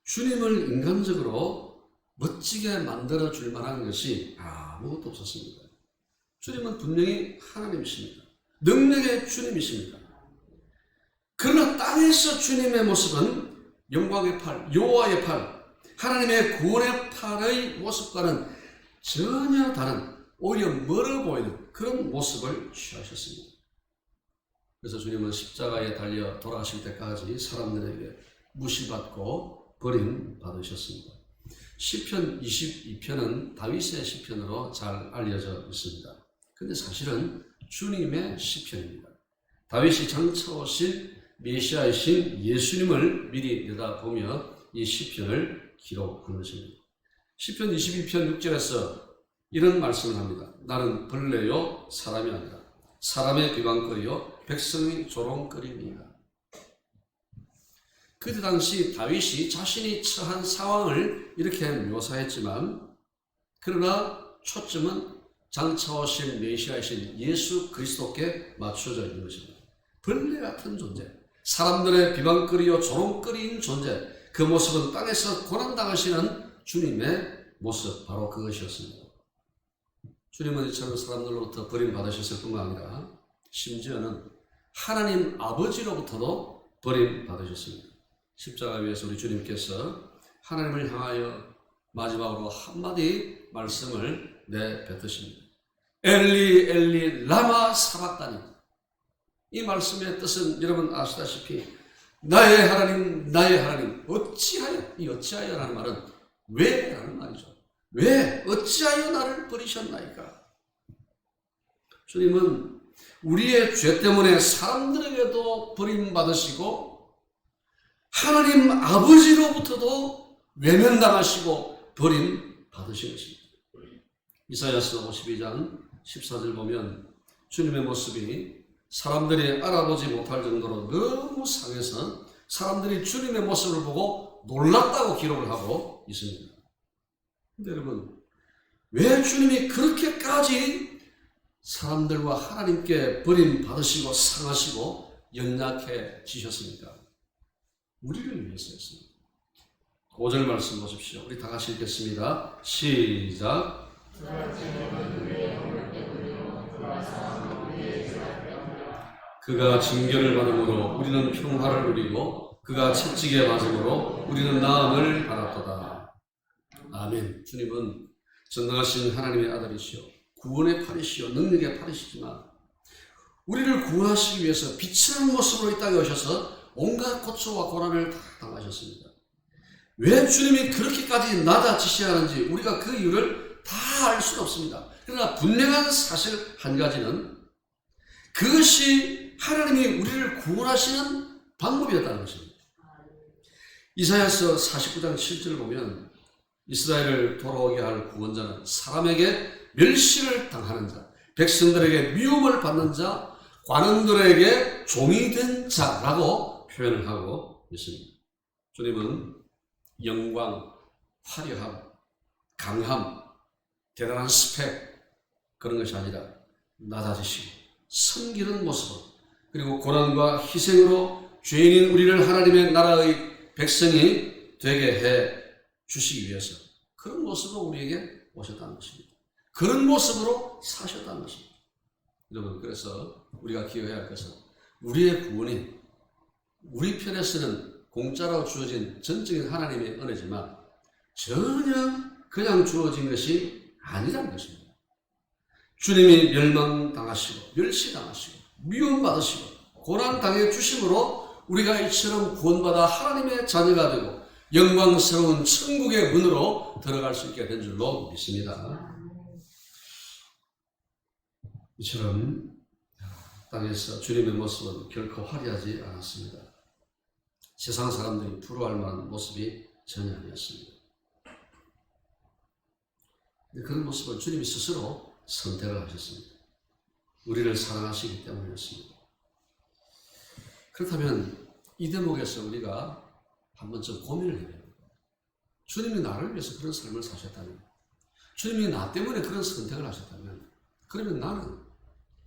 주님을 인간적으로 멋지게 만들어줄 만한 것이 아무것도 없었습니다. 주님은 분명히 하나님이십니다. 능력의 주님이십니다. 그러나 땅에서 주님의 모습은 영광의 팔, 여호와의 팔, 하나님의 구원의 팔의 모습과는 전혀 다른, 오히려 멀어 보이는 그런 모습을 취하셨습니다. 그래서 주님은 십자가에 달려 돌아가실 때까지 사람들에게 무시받고 버림받으셨습니다. 시편 22편은 다윗의 시편으로 잘 알려져 있습니다. 근데 사실은 주님의 시편입니다. 다윗이 장차오실 메시아이신 예수님을 미리 내다보며 이 시편을 기록한 것입니다. 시편 22편 6절에서 이런 말씀을 합니다. 나는 벌레요 사람이 아니라 사람의 비방거리요 백성의 조롱거리니라. 그때 당시 다윗이 자신이 처한 상황을 이렇게 묘사했지만 그러나 초점은 장차오실 메시아이신 예수 그리스도께 맞춰져 있는 것입니다. 벌레 같은 존재, 사람들의 비방거리요 조롱거리인 존재, 그 모습은 땅에서 고난당하시는 주님의 모습, 바로 그것이었습니다. 주님은 이처럼 사람들로부터 버림받으셨을 뿐만 아니라 심지어는 하나님 아버지로부터도 버림받으셨습니다. 십자가 위에서 우리 주님께서 하나님을 향하여 마지막으로 한마디 말씀을 내뱉으십니다. 엘리 엘리 라마 사박다니. 이 말씀의 뜻은 여러분 아시다시피 나의 하나님 나의 하나님 어찌하여, 이 어찌하여라는 말은 왜 라는 말이죠. 왜 어찌하여 나를 버리셨나이까. 주님은 우리의 죄 때문에 사람들에게도 버림받으시고 하나님 아버지로부터도 외면당하시고 버림받으신 것입니다. 이사야서 52장 14절 보면 주님의 모습이 사람들이 알아보지 못할 정도로 너무 상해서 사람들이 주님의 모습을 보고 놀랐다고 기록을 하고 있습니다. 근데 여러분, 왜 주님이 그렇게까지 사람들과 하나님께 버림받으시고 상하시고 연약해지셨습니까? 우리를 위해서였습니다. 5절 말씀 보십시오. 우리 다 같이 읽겠습니다. 시작. 그가 징계를 받음으로 우리는 평화를 누리고 그가 채찍에 맞음으로 우리는 나음을 받았도다. 아멘. 주님은 전능하신 하나님의 아들이시오, 구원의 팔이시오, 능력의 팔이시지만 우리를 구원하시기 위해서 비치는 모습으로 이 땅에 오셔서 온갖 고초와 고난을 다 당하셨습니다. 왜 주님이 그렇게까지 낮아지셔야 하는지 우리가 그 이유를 다 알 수는 없습니다. 그러나 분명한 사실 한 가지는 그것이 하나님이 우리를 구원하시는 방법이었다는 것입니다. 이사야서 49장 7절을 보면 이스라엘을 돌아오게 할 구원자는 사람에게 멸시를 당하는 자, 백성들에게 미움을 받는 자, 관원들에게 종이 된 자라고 표현을 하고 있습니다. 주님은 영광, 화려함, 강함, 대단한 스펙 그런 것이 아니라 낮아지시고 섬기는 모습으로, 그리고 고난과 희생으로 죄인인 우리를 하나님의 나라의 백성이 되게 해 주시기 위해서 그런 모습으로 우리에게 오셨다는 것입니다. 그런 모습으로 사셨다는 것입니다. 여러분, 그래서 우리가 기억해야 할 것은 우리의 구원이 우리 편에서는 공짜로 주어진 전적인 하나님의 은혜지만 전혀 그냥 주어진 것이 아니라는 것입니다. 주님이 멸망당하시고 멸시당하시고 미움받으시고 고난당해 주심으로 우리가 이처럼 구원받아 하나님의 자녀가 되고 영광스러운 천국의 문으로 들어갈 수 있게 된 줄로 믿습니다. 이처럼 땅에서 주님의 모습은 결코 화려하지 않았습니다. 세상 사람들이 부러워할 만한 모습이 전혀 아니었습니다. 그런 모습을 주님이 스스로 선택을 하셨습니다. 우리를 사랑하시기 때문이었습니다. 그렇다면 이 대목에서 우리가 한번 좀 고민을 해야 돼요. 주님이 나를 위해서 그런 삶을 사셨다면, 주님이 나 때문에 그런 선택을 하셨다면, 그러면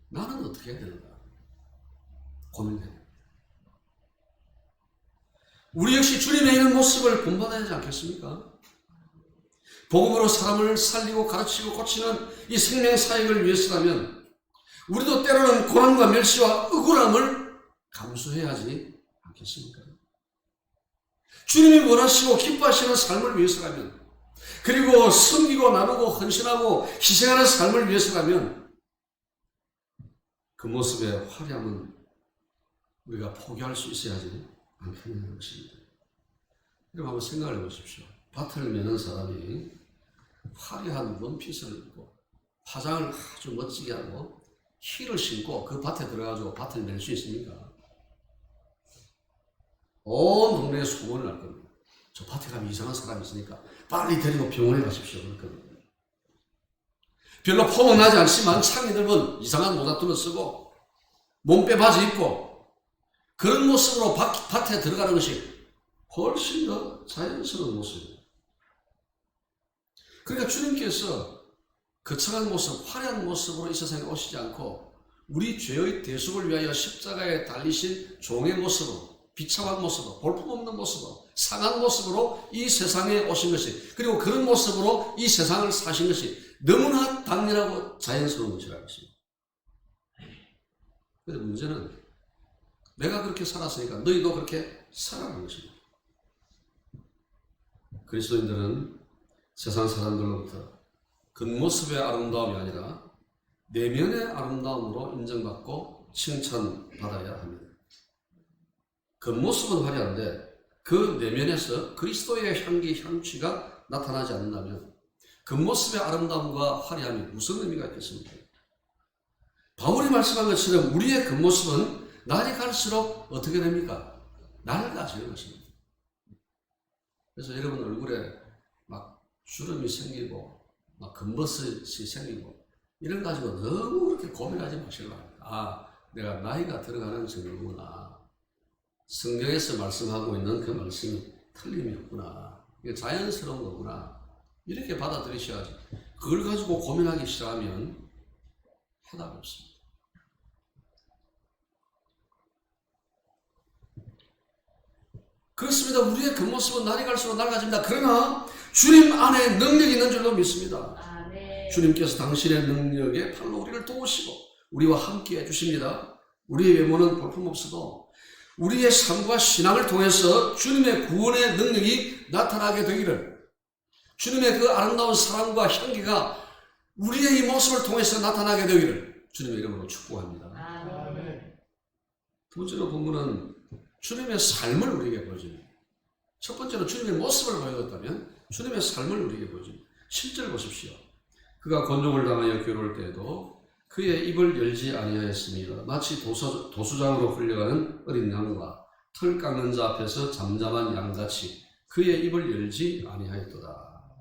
나는 어떻게 해야 되는가? 고민해야 돼요. 우리 역시 주님의 이런 모습을 본받아야 하지 않겠습니까? 복음으로 사람을 살리고 가르치고 고치는 이 생명 사역을 위해서라면 우리도 때로는 고난과 멸시와 억울함을 감수해야 하지 않겠습니까? 주님이 원하시고 기뻐하시는 삶을 위해서라면, 그리고 섬기고 나누고 헌신하고 희생하는 삶을 위해서라면 그 모습의 화려함은 우리가 포기할 수 있어야 하지 않겠냐는 것입니다. 여러분 한번 생각을 해보십시오. 밭을 매는 사람이 화려한 원피스를 입고 화장을 아주 멋지게 하고 힐을 신고 그 밭에 들어가서 밭을 낼 수 있습니까? 온 동네에 소문을 날 겁니다. 저 밭에 가면 이상한 사람이 있으니까 빨리 데리고 병원에 가십시오. 그렇거든요. 별로 포만하지 않지만 창이 넓은 이상한 모자투를 쓰고 몸빼 바지 입고 그런 모습으로 밭에 들어가는 것이 훨씬 더 자연스러운 모습입니다. 그러니까 주님께서 거창한 모습, 화려한 모습으로 이 세상에 오시지 않고 우리 죄의 대속을 위하여 십자가에 달리신 종의 모습으로, 비참한 모습으로, 볼품없는 모습으로, 상한 모습으로 이 세상에 오신 것이, 그리고 그런 모습으로 이 세상을 사신 것이 너무나 당연하고 자연스러운 것이라는 것입니다. 그런데 문제는 내가 그렇게 살았으니까 너희도 그렇게 살아가는 것입니다. 그리스도인들은 세상 사람들로부터 겉모습의 아름다움이 아니라 내면의 아름다움으로 인정받고 칭찬받아야 합니다. 겉모습은 화려한데 그 내면에서 그리스도의 향기, 향취가 나타나지 않는다면 겉모습의 아름다움과 화려함이 무슨 의미가 있겠습니까? 바울이 말씀한 것처럼 우리의 겉모습은 날이 갈수록 어떻게 됩니까? 낡아지는 것입니다. 그래서 여러분 얼굴에 막 주름이 생기고 막 검버섯이 생기고 이런 가지고 너무 그렇게 고민하지 마시기 바랍니다. 아, 내가 나이가 들어가는 정도구나. 성경에서 말씀하고 있는 그 말씀이 틀림이 없구나. 이게 자연스러운 거구나. 이렇게 받아들이셔야지. 그걸 가지고 고민하기 시작하면 해답이 없습니다. 그렇습니다. 우리의 겉모습은 날이 갈수록 낡아집니다. 그러나 주님 안에 능력이 있는 줄로 믿습니다. 주님께서 당신의 능력에 팔로 우리를 도우시고 우리와 함께 해주십니다. 우리의 외모는 볼품없어도 우리의 삶과 신앙을 통해서 주님의 구원의 능력이 나타나게 되기를, 주님의 그 아름다운 사랑과 향기가 우리의 이 모습을 통해서 나타나게 되기를 주님의 이름으로 축복합니다. 두 번째로 본문은 주님의 삶을 우리에게 보여줍니다. 첫 번째로 주님의 모습을 보여줬다면 주님의 삶을 우리에게 보여줍니다. 7절 보십시오. 그가 곤종을 당하여 괴로울 때에도 그의 입을 열지 아니하였습니다. 마치 도수장으로 흘려가는 어린 양과 털 깎는 자 앞에서 잠잠한 양같이 그의 입을 열지 아니하였도다.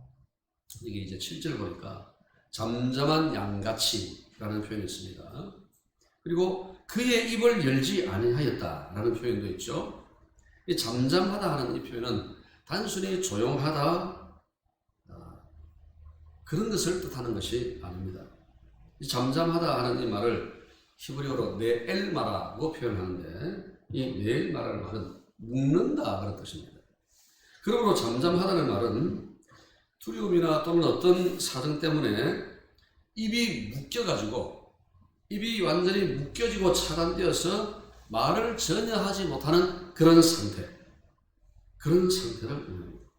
이게 이제 7절 보니까 잠잠한 양같이 라는 표현이 있습니다. 그리고 그의 입을 열지 아니하였다 라는 표현도 있죠. 이 잠잠하다 하는 이 표현은 단순히 조용하다 그런 것을 뜻하는 것이 아닙니다. 이 잠잠하다 하는 이 말을 히브리어로 네엘마라고 표현하는데, 이 네엘마라는 말은 묵는다 그런 뜻입니다. 그러므로 잠잠하다는 말은 두려움이나 또는 어떤 사정 때문에 입이 묶여가지고 입이 완전히 묶여지고 차단되어서 말을 전혀 하지 못하는 그런 상태, 그런 상태를 의미합니다.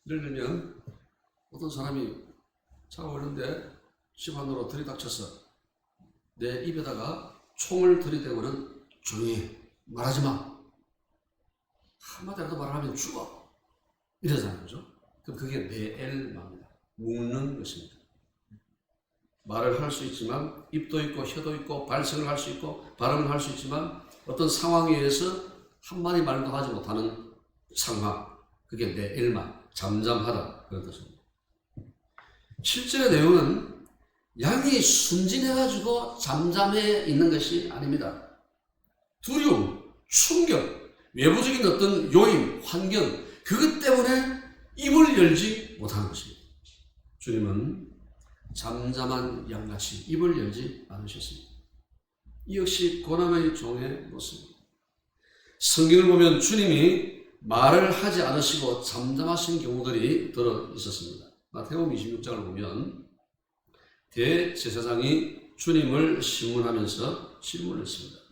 예를 들면 어떤 사람이 차가 오는데 집 안으로 들이닥쳐서 내 입에다가 총을 들이대고는 조용히 말하지 마. 한마디라도 말하면 죽어. 이러잖아요. 그죠? 그럼 그게 네엘마입니다. 묵는 것입니다. 말을 할 수 있지만 입도 있고 혀도 있고 발성을 할 수 있고 발음을 할 수 있지만 어떤 상황에 의해서 한마디 말도 하지 못하는 상황. 그게 네엘마. 잠잠하다. 그런 뜻입니다. 실제의 내용은 양이 순진해가지고 잠잠해 있는 것이 아닙니다. 두려움, 충격, 외부적인 어떤 요인, 환경, 그것 때문에 입을 열지 못하는 것입니다. 주님은 잠잠한 양같이 입을 열지 않으셨습니다. 이 역시 고난의 종의 모습입니다. 성경을 보면 주님이 말을 하지 않으시고 잠잠하신 경우들이 들어 있었습니다. 마태복음 26장을 보면 대제사장이 주님을 신문하면서 질문을 했습니다.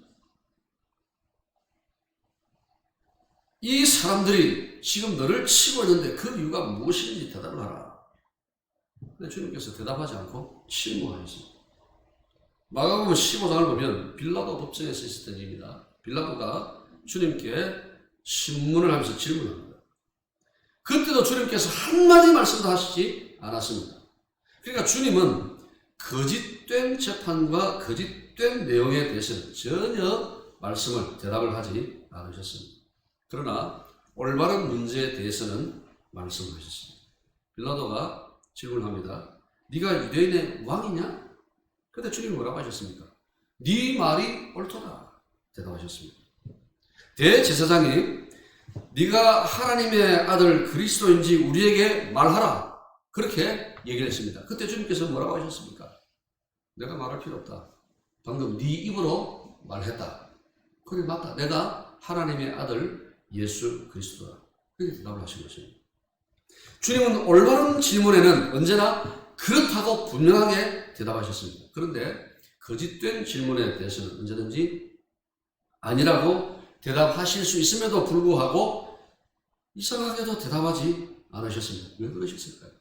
이 사람들이 지금 너를 치고 있는데 그 이유가 무엇인지 대답을 하라. 근데 주님께서 대답하지 않고 침묵하셨습니다. 마가복음 15장을 보면 빌라도 법정에서 있었던 일입니다. 빌라도가 주님께 신문을 하면서 질문합니다. 그때도 주님께서 한마디 말씀도 하시지 않았습니다. 그러니까 주님은 거짓된 재판과 거짓된 내용에 대해서는 전혀 대답을 하지 않으셨습니다. 그러나 올바른 문제에 대해서는 말씀하셨습니다. 빌라도가 질문합니다. 네가 유대인의 왕이냐? 그때 주님이 뭐라고 하셨습니까? 네 말이 옳도다 대답하셨습니다. 대제사장이 네가 하나님의 아들 그리스도인지 우리에게 말하라 그렇게 얘기를 했습니다. 그때 주님께서 뭐라고 하셨습니까? 내가 말할 필요 없다. 방금 네 입으로 말했다. 그게 맞다. 내가 하나님의 아들 예수 그리스도다. 그렇게 대답을 하신 것입니다. 주님은 올바른 질문에는 언제나 그렇다고 분명하게 대답하셨습니다. 그런데 거짓된 질문에 대해서는 언제든지 아니라고 대답하실 수 있음에도 불구하고 이상하게도 대답하지 않으셨습니다. 왜 그러셨을까요?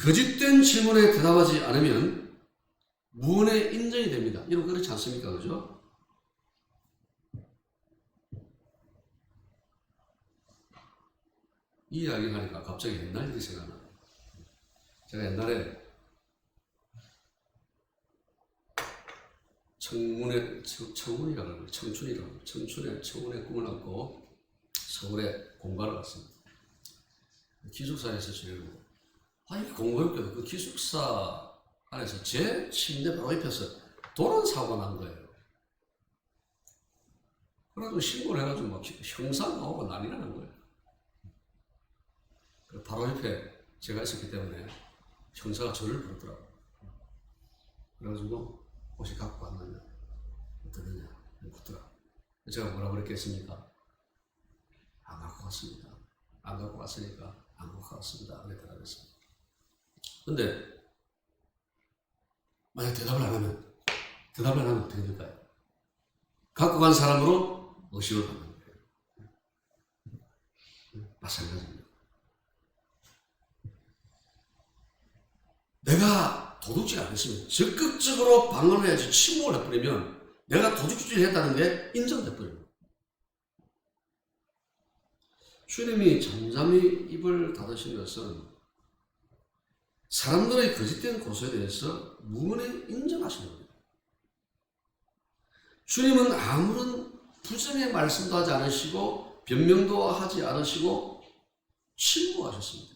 거짓된 질문에 대답하지 않으면 무언의 인정이 됩니다. 여러분 그렇지 않습니까? 그죠? 이 이야기를 하니까 갑자기 옛날 일이 생각나요. 제가 옛날에 청춘의 꿈을 안고 서울에 공부하러 갔습니다. 기숙사에서 지내고, 공교롭게도 그 기숙사 안에서 제 침대 바로 옆에서 도난 사고가 난 거예요. 그래가지고 신고를 해가지고 막 형사 나오고 난리 나는 거예요. 바로 옆에 제가 있었기 때문에 형사가 저를 부르더라고요. 그래가지고 혹시 갖고 왔느냐, 어떠느냐 묻더라. 제가 뭐라 그랬겠습니까? 안 갖고 왔습니다. 안 갖고 왔으니까 안 갖고 왔습니다. 그랬더라고요. 근데 만약 대답을 안 하면 어떻게 될까요? 갖고 간 사람으로 의심을 받는 거예요. 마찬가지입니다. 내가 도둑질 안 했으면 적극적으로 방어를 해야지 침묵을 해버리면 내가 도둑질을 했다는 게 인정돼버려요. 주님이 잠잠히 입을 닫으신 것은 사람들의 거짓된 고소에 대해서 무언에 인정하신 겁니다. 주님은 아무런 부정의 말씀도 하지 않으시고 변명도 하지 않으시고 침묵하셨습니다.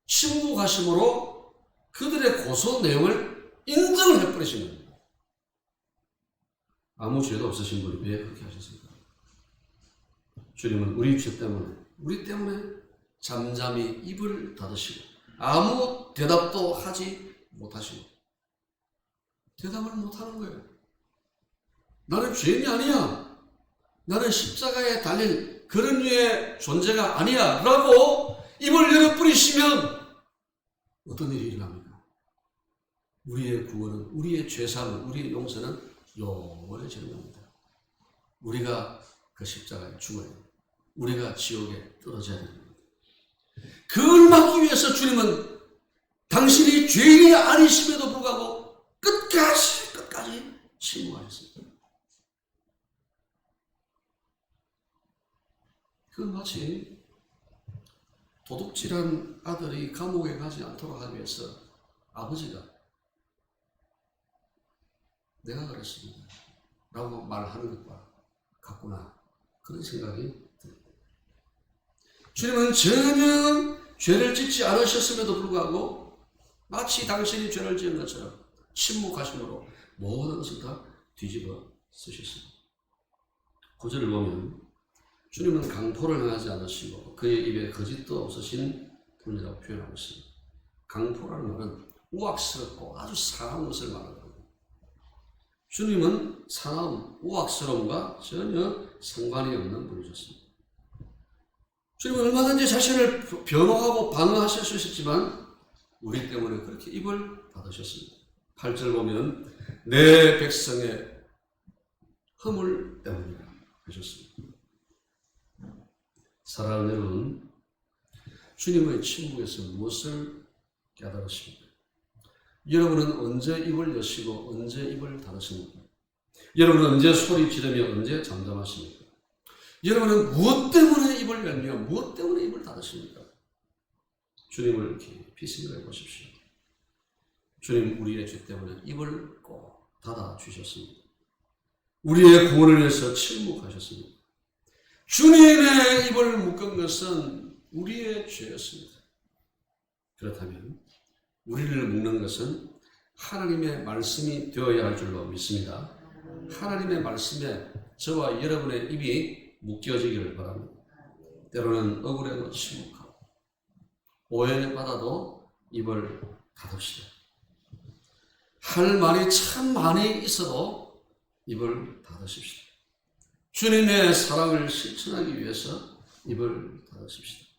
침묵하심으로 그들의 고소 내용을 인정을 해버리신 겁니다. 아무 죄도 없으신 분이 왜 그렇게 하셨습니까? 주님은 우리 죄 때문에, 우리 때문에 잠잠히 입을 닫으시고 아무 대답도 하지 못하시고 대답을 못하는 거예요. 나는 죄인이 아니야. 나는 십자가에 달릴 그런 류의 존재가 아니야 라고 입을 열어버리시면 어떤 일이 일어납니까? 우리의 구원은, 우리의 죄사함은, 우리의 용서는 영원해지는 겁니다. 우리가 그 십자가에 죽어야 됩니다. 우리가 지옥에 떨어져야 됩니다. 그걸 막기 위해서 주님은 당신이 죄인이 아니심에도 불구하고 끝까지 침묵하셨습니다. 그건 마치 도둑질한 아들이 감옥에 가지 않도록 하기 위해서 아버지가 내가 그랬습니다 라고 말하는 것과 같구나, 그런 생각이 듭니다. 주님은 전혀 죄를 짓지 않으셨음에도 불구하고 마치 당신이 죄를 지은 것처럼 침묵하심으로 모든 것을 다 뒤집어 쓰셨습니다. 9절을 보면 주님은 강포를 행하지 않으시고 그의 입에 거짓도 없으신 분이라고 표현하고 있습니다. 강포라는 말은 우악스럽고 아주 사나운 것을 말하거든요. 주님은 사나움, 우악스러움과 전혀 상관이 없는 분이셨습니다. 주님은 얼마든지 자신을 변호하고 방어하실 수 있었지만 우리 때문에 그렇게 입을 닫으셨습니다. 8절 보면 내 백성의 허물 때문이라 하셨습니다. 사랑하는 여러분, 주님의 침묵에서 무엇을 깨달으십니까? 여러분은 언제 입을 여시고 언제 입을 닫으십니까? 여러분은 언제 소리 지르며 언제 잠잠하십니까? 여러분은 무엇 때문에 입을 열며 무엇 때문에 입을 닫으십니까? 주님을 깊이 생각해 보십시오. 주님 우리의 죄 때문에 입을 꼭 닫아 주셨습니다. 우리의 구원을 위해서 침묵하셨습니다. 주님의 입을 묶은 것은 우리의 죄였습니다. 그렇다면 우리를 묶는 것은 하나님의 말씀이 되어야 할 줄로 믿습니다. 하나님의 말씀에 저와 여러분의 입이 묶여지기를 바랍니다. 때로는 억울해도 침묵하고 오해받아도 입을 닫읍시다. 할 말이 참 많이 있어도 입을 닫으십시다. 주님의 사랑을 실천하기 위해서 입을 닫으십시다.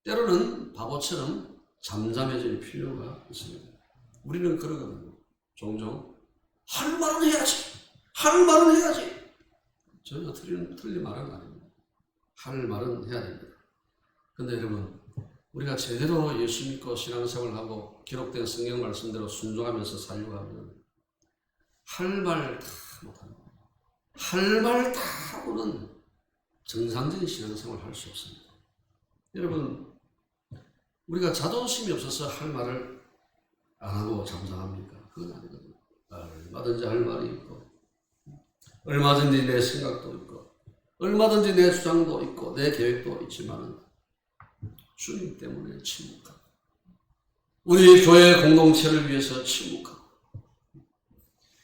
때로는 바보처럼 잠잠해질 필요가 있습니다. 우리는 그러거든요. 종종 할 말은 해야지. 할 말은 해야지. 전혀 틀린 말은 아닙니다. 할 말은 해야 됩니다. 근데 여러분, 우리가 제대로 예수 믿고 신앙생활을 하고 기록된 성경 말씀대로 순종하면서 살려고 하면 할 말 다 못합니다. 할 말 다 하고는 정상적인 신앙생활을 할 수 없습니다. 여러분, 우리가 자존심이 없어서 할 말을 안 하고 잠잠합니까? 그건 아니거든요. 얼마든지 할 말이 있고 얼마든지 내 생각도 있고 얼마든지 내 주장도 있고 내 계획도 있지만 주님 때문에 침묵하고 우리 교회 공동체를 위해서 침묵하고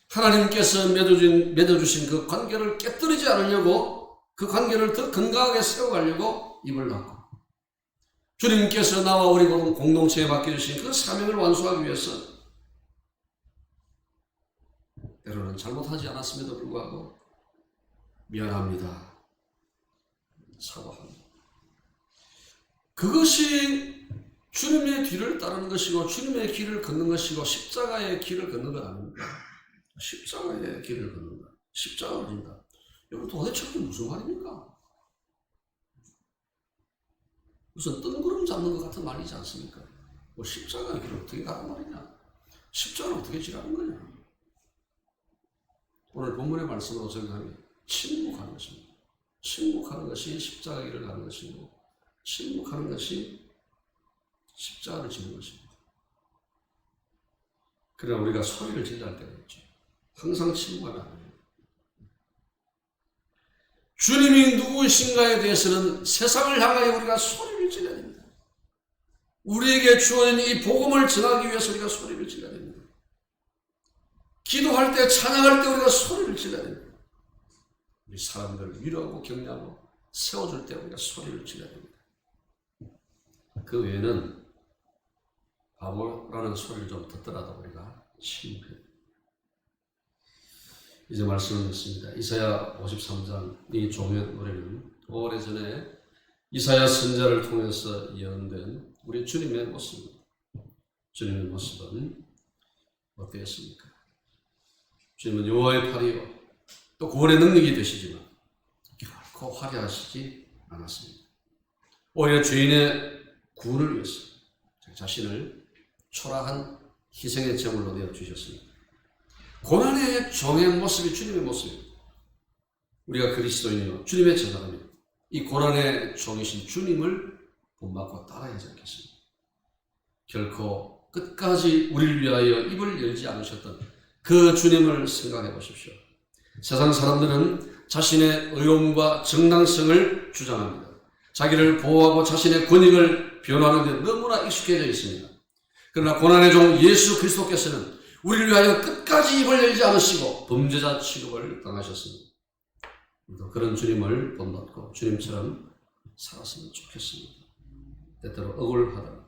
하나님께서 맺어주신 그 관계를 깨뜨리지 않으려고 그 관계를 더 건강하게 세워가려고 입을 닫고 주님께서 나와 우리 공동체에 맡겨주신 그 사명을 완수하기 위해서 때로는 잘못하지 않았음에도 불구하고 미안합니다. 사과합니다. 그것이 주님의 뒤를 따르는 것이고 주님의 길을 걷는 것이고 십자가의 길을 걷는 것 아닙니까? 십자가의 길을 걷는 것. 십자가를 진다. 여러분 도대체 그게 무슨 말입니까? 무슨 뜬구름 잡는 것 같은 말이지 않습니까? 뭐 십자가의 길을 어떻게 가란 말이냐? 십자가를 어떻게 지라는 거냐? 오늘 본문의 말씀으로 생각하면 침묵하는 것입니다. 침묵하는 것이 십자가의 길을 가는 것이고 침묵하는 것이 십자가를 지는 것입니다. 그러나 우리가 소리를 질러야 할 때가 있죠. 항상 침묵하면 안 돼요. 주님이 누구신가에 대해서는 세상을 향하여 우리가 소리를 질러야 됩니다. 우리에게 주어진 이 복음을 전하기 위해서 우리가 소리를 질러야 됩니다. 기도할 때, 찬양할 때 우리가 소리를 질러야 됩니다. 우리 사람들을 위로하고 격려하고 세워줄 때 우리가 소리를 질러야 됩니다. 그 외에는 바보라는 소리를 좀 듣더라도 우리가 침묵해야 됩니다. 이제 말씀을 듣습니다. 이사야 53장 이 종의 노래는 오래전에 이사야 선지자를 통해서 예언된 우리 주님의 모습입니다. 주님의 모습은 어땠습니까? 주님은 여호와의 팔이요 또 구원의 능력이 되시지만 결코 화려하시지 않았습니다. 오히려 죄인의 구원을 위해서 자신을 초라한 희생의 제물로 내어주셨습니다. 고난의 종의 모습이 주님의 모습입니다. 우리가 그리스도인이요 주님의 제자라며 이 고난의 종이신 주님을 본받고 따라야 하지 않겠습니까? 결코 끝까지 우리를 위하여 입을 열지 않으셨던 그 주님을 생각해 보십시오. 세상 사람들은 자신의 의로움과 정당성을 주장합니다. 자기를 보호하고 자신의 권익을 변호하는 데 너무나 익숙해져 있습니다. 그러나 고난의 종 예수 그리스도께서는 우리를 위하여 끝까지 입을 열지 않으시고 범죄자 취급을 당하셨습니다. 그런 주님을 본받고 주님처럼 살았으면 좋겠습니다. 때때로 억울하다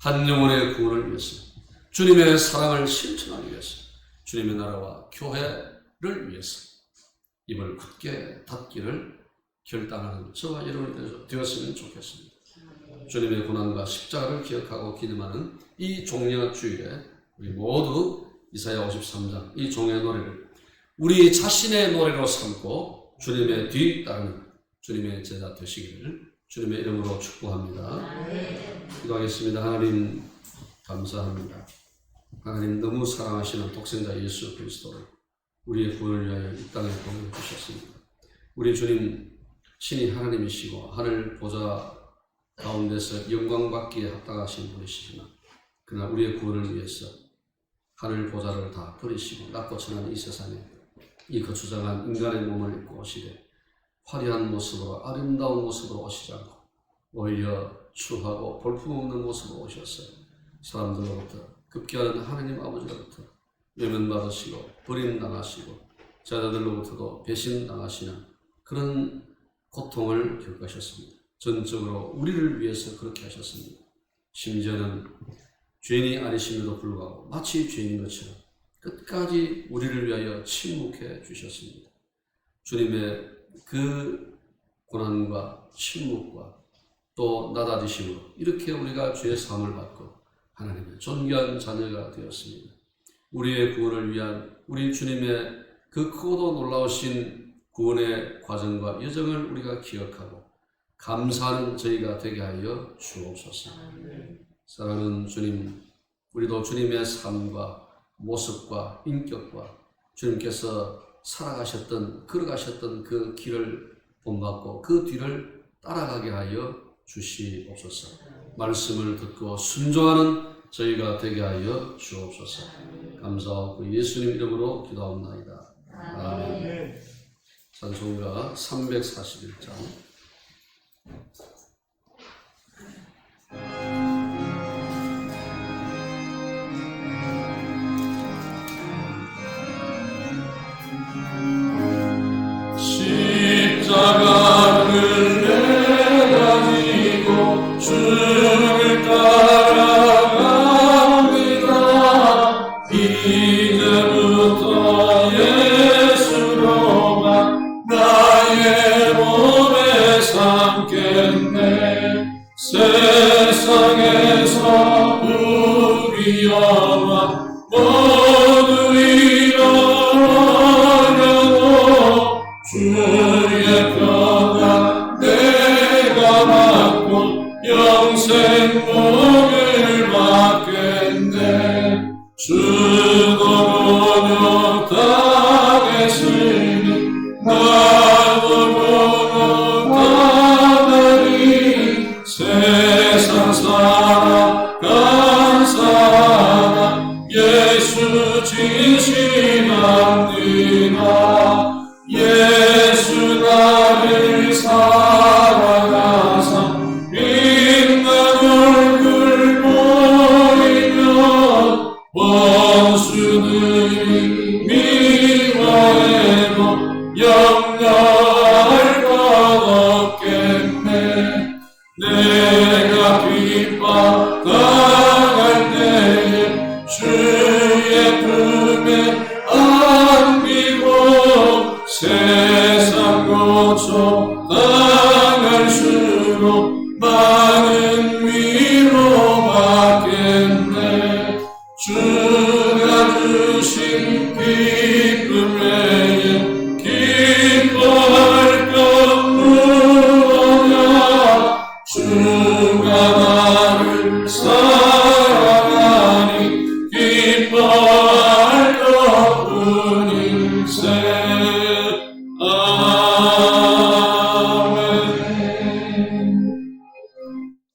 한 영혼의 구원을 위해서 주님의 사랑을 실천하기 위해서 주님의 나라와 교회를 위해서 입을 굳게 닫기를 결단하는 저와 여러분이 되었으면 좋겠습니다. 주님의 고난과 십자가를 기억하고 기념하는 이 종려주일에 우리 모두 이사야 53장 이 종의 노래를 우리 자신의 노래로 삼고 주님의 뒤 따르는 주님의 제자 되시기를 주님의 이름으로 축복합니다. 기도하겠습니다. 하나님 감사합니다. 하나님 너무 사랑하시는 독생자 예수 그리스도를 우리의 구원을 위하여 이 땅에 보내주셨습니다. 우리 주님 신이 하나님이시고 하늘 보좌 가운데서 영광받기에 합당하신 분이시지만 그러나 우리의 구원을 위해서 하늘 보좌를 다 버리시고 낮고 천한 이 세상에 이 거추장한 인간의 몸을 입고 오시되 화려한 모습으로 아름다운 모습으로 오시지 않고 오히려 추하고 볼품없는 모습으로 오셔서 사람들로부터 급기야는 하나님 아버지로부터 외면받으시고 버림당하시고 제자들로부터도 배신당하시는 그런 고통을 겪으셨습니다. 전적으로 우리를 위해서 그렇게 하셨습니다. 심지어는 죄인이 아니심에도 불구하고 마치 죄인인 것처럼 끝까지 우리를 위하여 침묵해 주셨습니다. 주님의 그 고난과 침묵과 또 나다지심으로 이렇게 우리가 죄의 사함을 받고 하나님의 존귀한 자녀가 되었습니다. 우리의 구원을 위한 우리 주님의 그 크고도 놀라우신 구원의 과정과 여정을 우리가 기억하고 감사하는 저희가 되게 하여 주옵소서. 사랑하는 주님, 우리도 주님의 삶과 모습과 인격과 주님께서 살아가셨던 걸어가셨던 그 길을 본받고 그 뒤를 따라가게 하여 주시옵소서. 말씀을 듣고 순종하는 저희가 되게 하여 주옵소서. 감사하고 예수님 이름으로 기도하옵나이다. 아멘. 찬송가 341장 당했으니 나도 고독하다니 세상 살아간 사람 예수 진실합니다. 예수 나를 사랑하사 빛난 얼굴 보이며 원수들이 미워해도 영영할 것 없겠네. 내가 핍박당할 때에 주의 품에 안기고 세상 고쳐 당할수록 많은 위로받겠네. 주가 주신 기쁨 외에 기뻐할 것 무엇냐. 주가 나를 사랑하니 기뻐할 것뿐일세.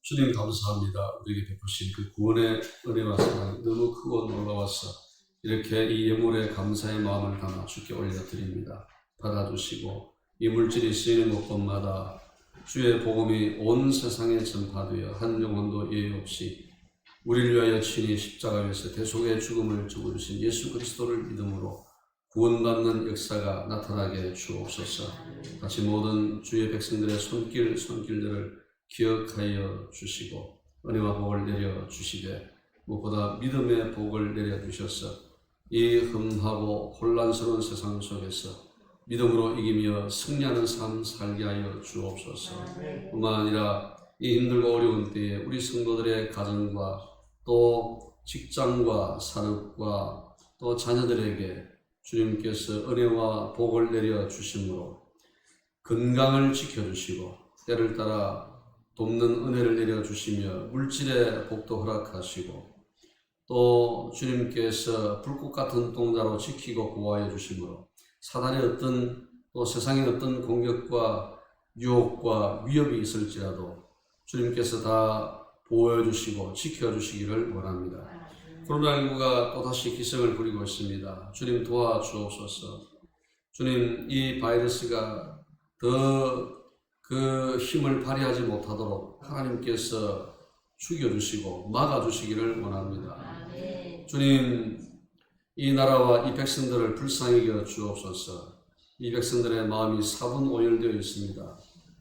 주님 감사합니다. 우리에게 베푸신 그 구원의 은혜와 사랑이 너무 크고 놀라워서 이렇게 이 예물에 감사의 마음을 담아 주께 올려드립니다. 받아주시고 이 물질이 쓰이는 곳곳마다 주의 복음이 온 세상에 전파되어 한 영혼도 예외 없이 우리를 위하여 친히 십자가에서 대속의 죽음을 주고주신 예수 그리스도를 믿음으로 구원받는 역사가 나타나게 주옵소서. 같이 모든 주의 백성들의 손길들을 기억하여 주시고 은혜와 복을 내려 주시되 무엇보다 믿음의 복을 내려 주셔서 이 흠하고 혼란스러운 세상 속에서 믿음으로 이기며 승리하는 삶 살게 하여 주옵소서. 뿐만 아니라 이 힘들고 어려운 때에 우리 성도들의 가정과 또 직장과 산업과 또 자녀들에게 주님께서 은혜와 복을 내려 주심으로 건강을 지켜주시고 때를 따라 돕는 은혜를 내려 주시며 물질의 복도 허락하시고 또 주님께서 불꽃 같은 동자로 지키고 보호하여 주심으로 사단의 어떤 또 세상의 어떤 공격과 유혹과 위협이 있을지라도 주님께서 다 보호해 주시고 지켜 주시기를 원합니다. 코로나19가 또다시 기승을 부리고 있습니다. 주님 도와주옵소서. 주님 이 바이러스가 더 그 힘을 발휘하지 못하도록 하나님께서 죽여주시고 막아주시기를 원합니다. 주님 이 나라와 이 백성들을 불쌍히 여겨 주옵소서. 이 백성들의 마음이 사분오열되어 있습니다.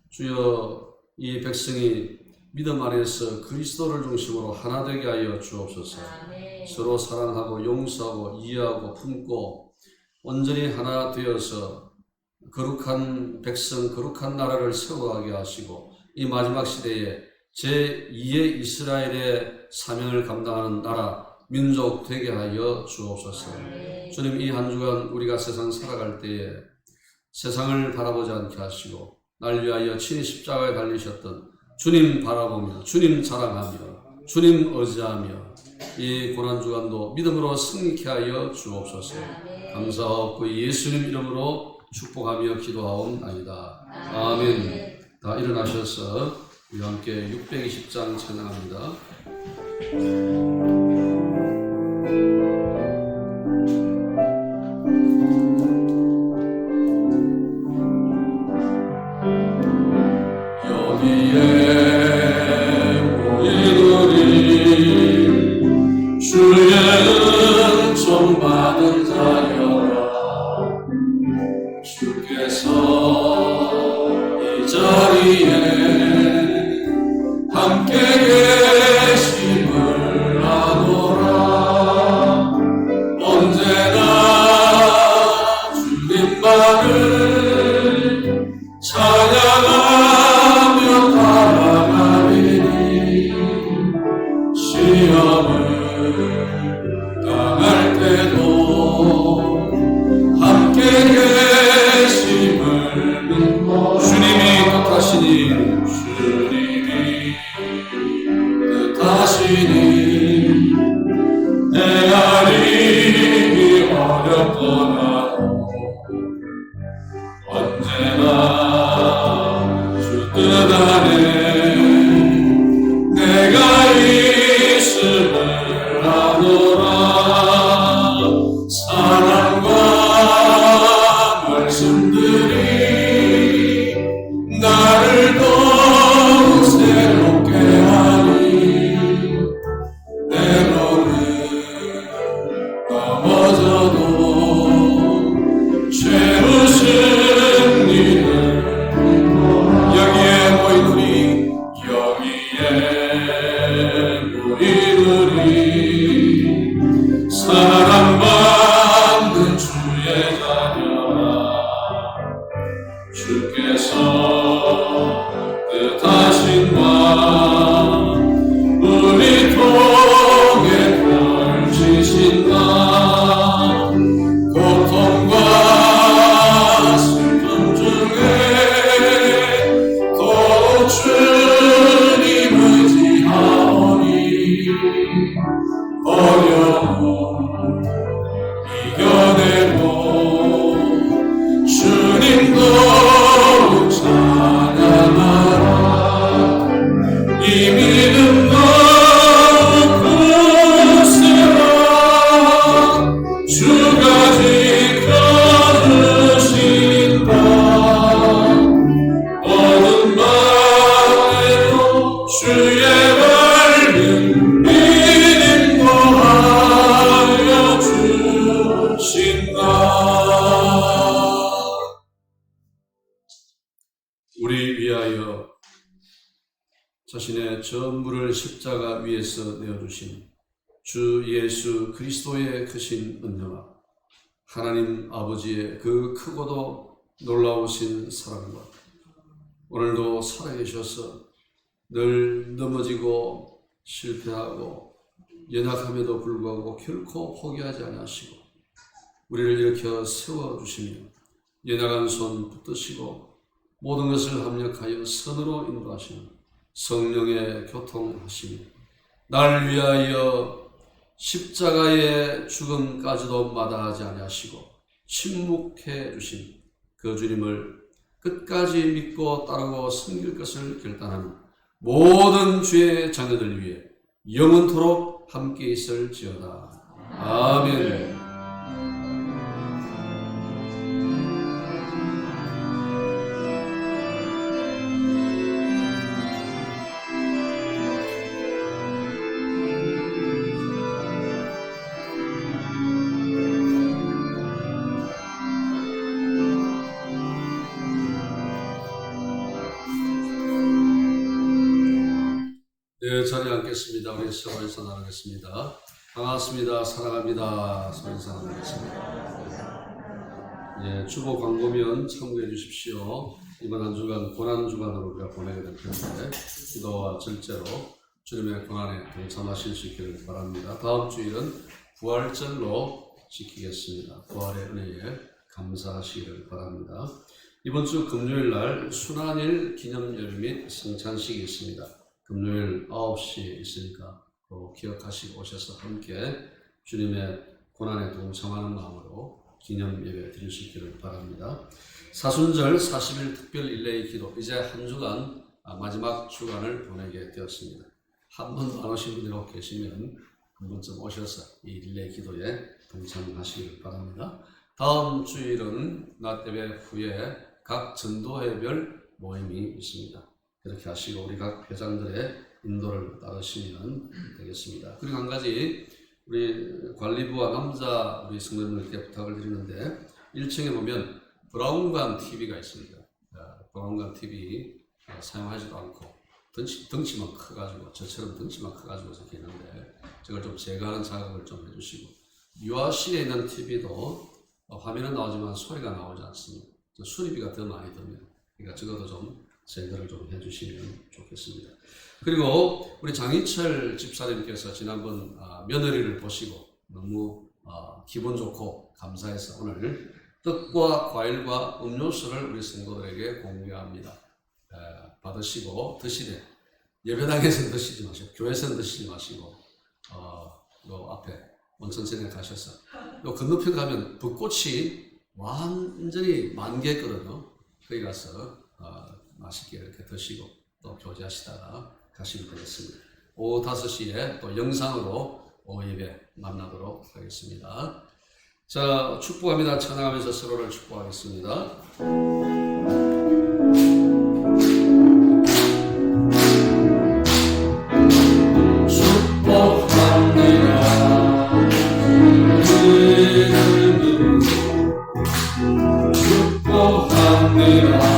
주여 이 백성이 믿음 안에서 그리스도를 중심으로 하나 되게 하여 주옵소서. 서로 사랑하고 용서하고 이해하고 품고 온전히 하나 되어서 거룩한 백성, 거룩한 나라를 세워가게 하시고 이 마지막 시대에 제2의 이스라엘의 사명을 감당하는 나라, 민족 되게 하여 주옵소서. 주님 이 한 주간 우리가 세상 살아갈 때에 세상을 바라보지 않게 하시고 날 위하여 친히 십자가에 달리셨던 주님 바라보며 주님 자랑하며 주님 의지하며 이 고난주간도 믿음으로 승리케 하여 주옵소서. 감사하옵고 예수님 이름으로 축복하며 기도하옵나이다. 아멘. 다 일어나셔서 우리 함께 620장 찬양합니다. 여기에 모이노니 주의 은총 받은 자여라. 주께서 이 자리에 함께 계심을 아노라. 언제나 주님만을 찬양하며 따라가리니 시험을 당할 때도 함께 계심을 믿고 주님이 뜻하시니 뜻하시니 내 아림이 어렵고 보다도 언제나 주 뜻 안에 내가 있음을 아노라. 사랑과 말씀들이 나를 더욱 새롭게 하니 때로는 넘어져도 죄우신 이는 여기에 모이누리 사랑받는 주의 자녀라. 주께서 뜻하신 바 우리 통해 펼치신다. 고통과 슬픔 중에 또 주님 의지하오니 어려움 이겨내고 주님 더욱 찬양하라. 이 믿음 더욱 굳세라. 주가 지켜주신다. 어느 밤에도 주의 밝은 믿음 더하여 주신다. 우리 위하여 자신의 전부를 십자가 위에서 내어주신 주 예수 그리스도의 크신 은혜와 하나님 아버지의 그 크고도 놀라우신 사랑과 오늘도 살아계셔서 늘 넘어지고 실패하고 연약함에도 불구하고 결코 포기하지 않으시고 우리를 일으켜 세워주시며 연약한 손 붙드시고 모든 것을 합력하여 선으로 인도하시는 성령의 교통하심이 날 위하여 십자가의 죽음까지도 마다하지 아니하시고 침묵해 주신 그 주님을 끝까지 믿고 따르고 섬길 것을 결단하는 모든 주의 자녀들 위해 영원토록 함께 있을지어다. 아멘. 네, 자리에 앉겠습니다. 우리 서로 인사 나누겠습니다. 반갑습니다. 사랑합니다. 서로 인사 나누겠습니다. 예, 주보 광고면 참고해 주십시오. 이번 한 주간 고난주간으로 우리가 보내게 될 텐데 기도와 절제로 주님의 고난에 동참하실 수 있기를 바랍니다. 다음 주일은 부활절로 지키겠습니다. 부활의 은혜에 감사하시기를 바랍니다. 이번 주 금요일 날 순환일 기념예배 및 성찬식이 있습니다. 금요일 9시에 있으니까 또 기억하시고 오셔서 함께 주님의 고난에 동참하는 마음으로 기념 예배 드릴 수 있기를 바랍니다. 사순절 40일 특별 릴레이 기도 이제 한 주간 마지막 주간을 보내게 되었습니다. 한 번도 안 오신 분이 혹 계시면 한 번쯤 오셔서 이 릴레이 기도에 동참하시기를 바랍니다. 다음 주일은 낮 예배 후에 각 전도회별 모임이 있습니다. 그렇게 하시고 우리 각 회장들의 인도를 따르시면 되겠습니다. 그리고 한 가지 우리 관리부와 남자 우리 성도님들께 부탁을 드리는데 1층에 보면 브라운관 TV가 있습니다. 브라운관 TV 사용하지도 않고 덩치만 커가지고 저처럼 덩치만 커가지고 이렇게 있는데 저걸 좀 제거하는 작업을 좀 해주시고 유아실에 있는 TV도 화면은 나오지만 소리가 나오지 않습니다. 수리비가 더 많이 듭니다. 그러니까 적어도 좀 제거를 좀 해주시면 좋겠습니다. 그리고 우리 장희철 집사님께서 지난번 며느리를 보시고 너무 기분 좋고 감사해서 오늘 떡과 과일과 음료수를 우리 성도들에게 공유합니다. 받으시고 드시되 예배당에서는 드시지 마시고 교회에서는 드시지 마시고 요 앞에 온천천에 가셔서 요 건너편 가면 벚꽃이 완전히 만개거든요. 거기 가서 맛있게 이렇게 드시고 또 교제하시다가 가시면 되겠습니다. 오후 5시에 또 영상으로 예배 만나도록 하겠습니다. 자, 축복합니다. 찬양하면서 서로를 축복하겠습니다. 축복합니다.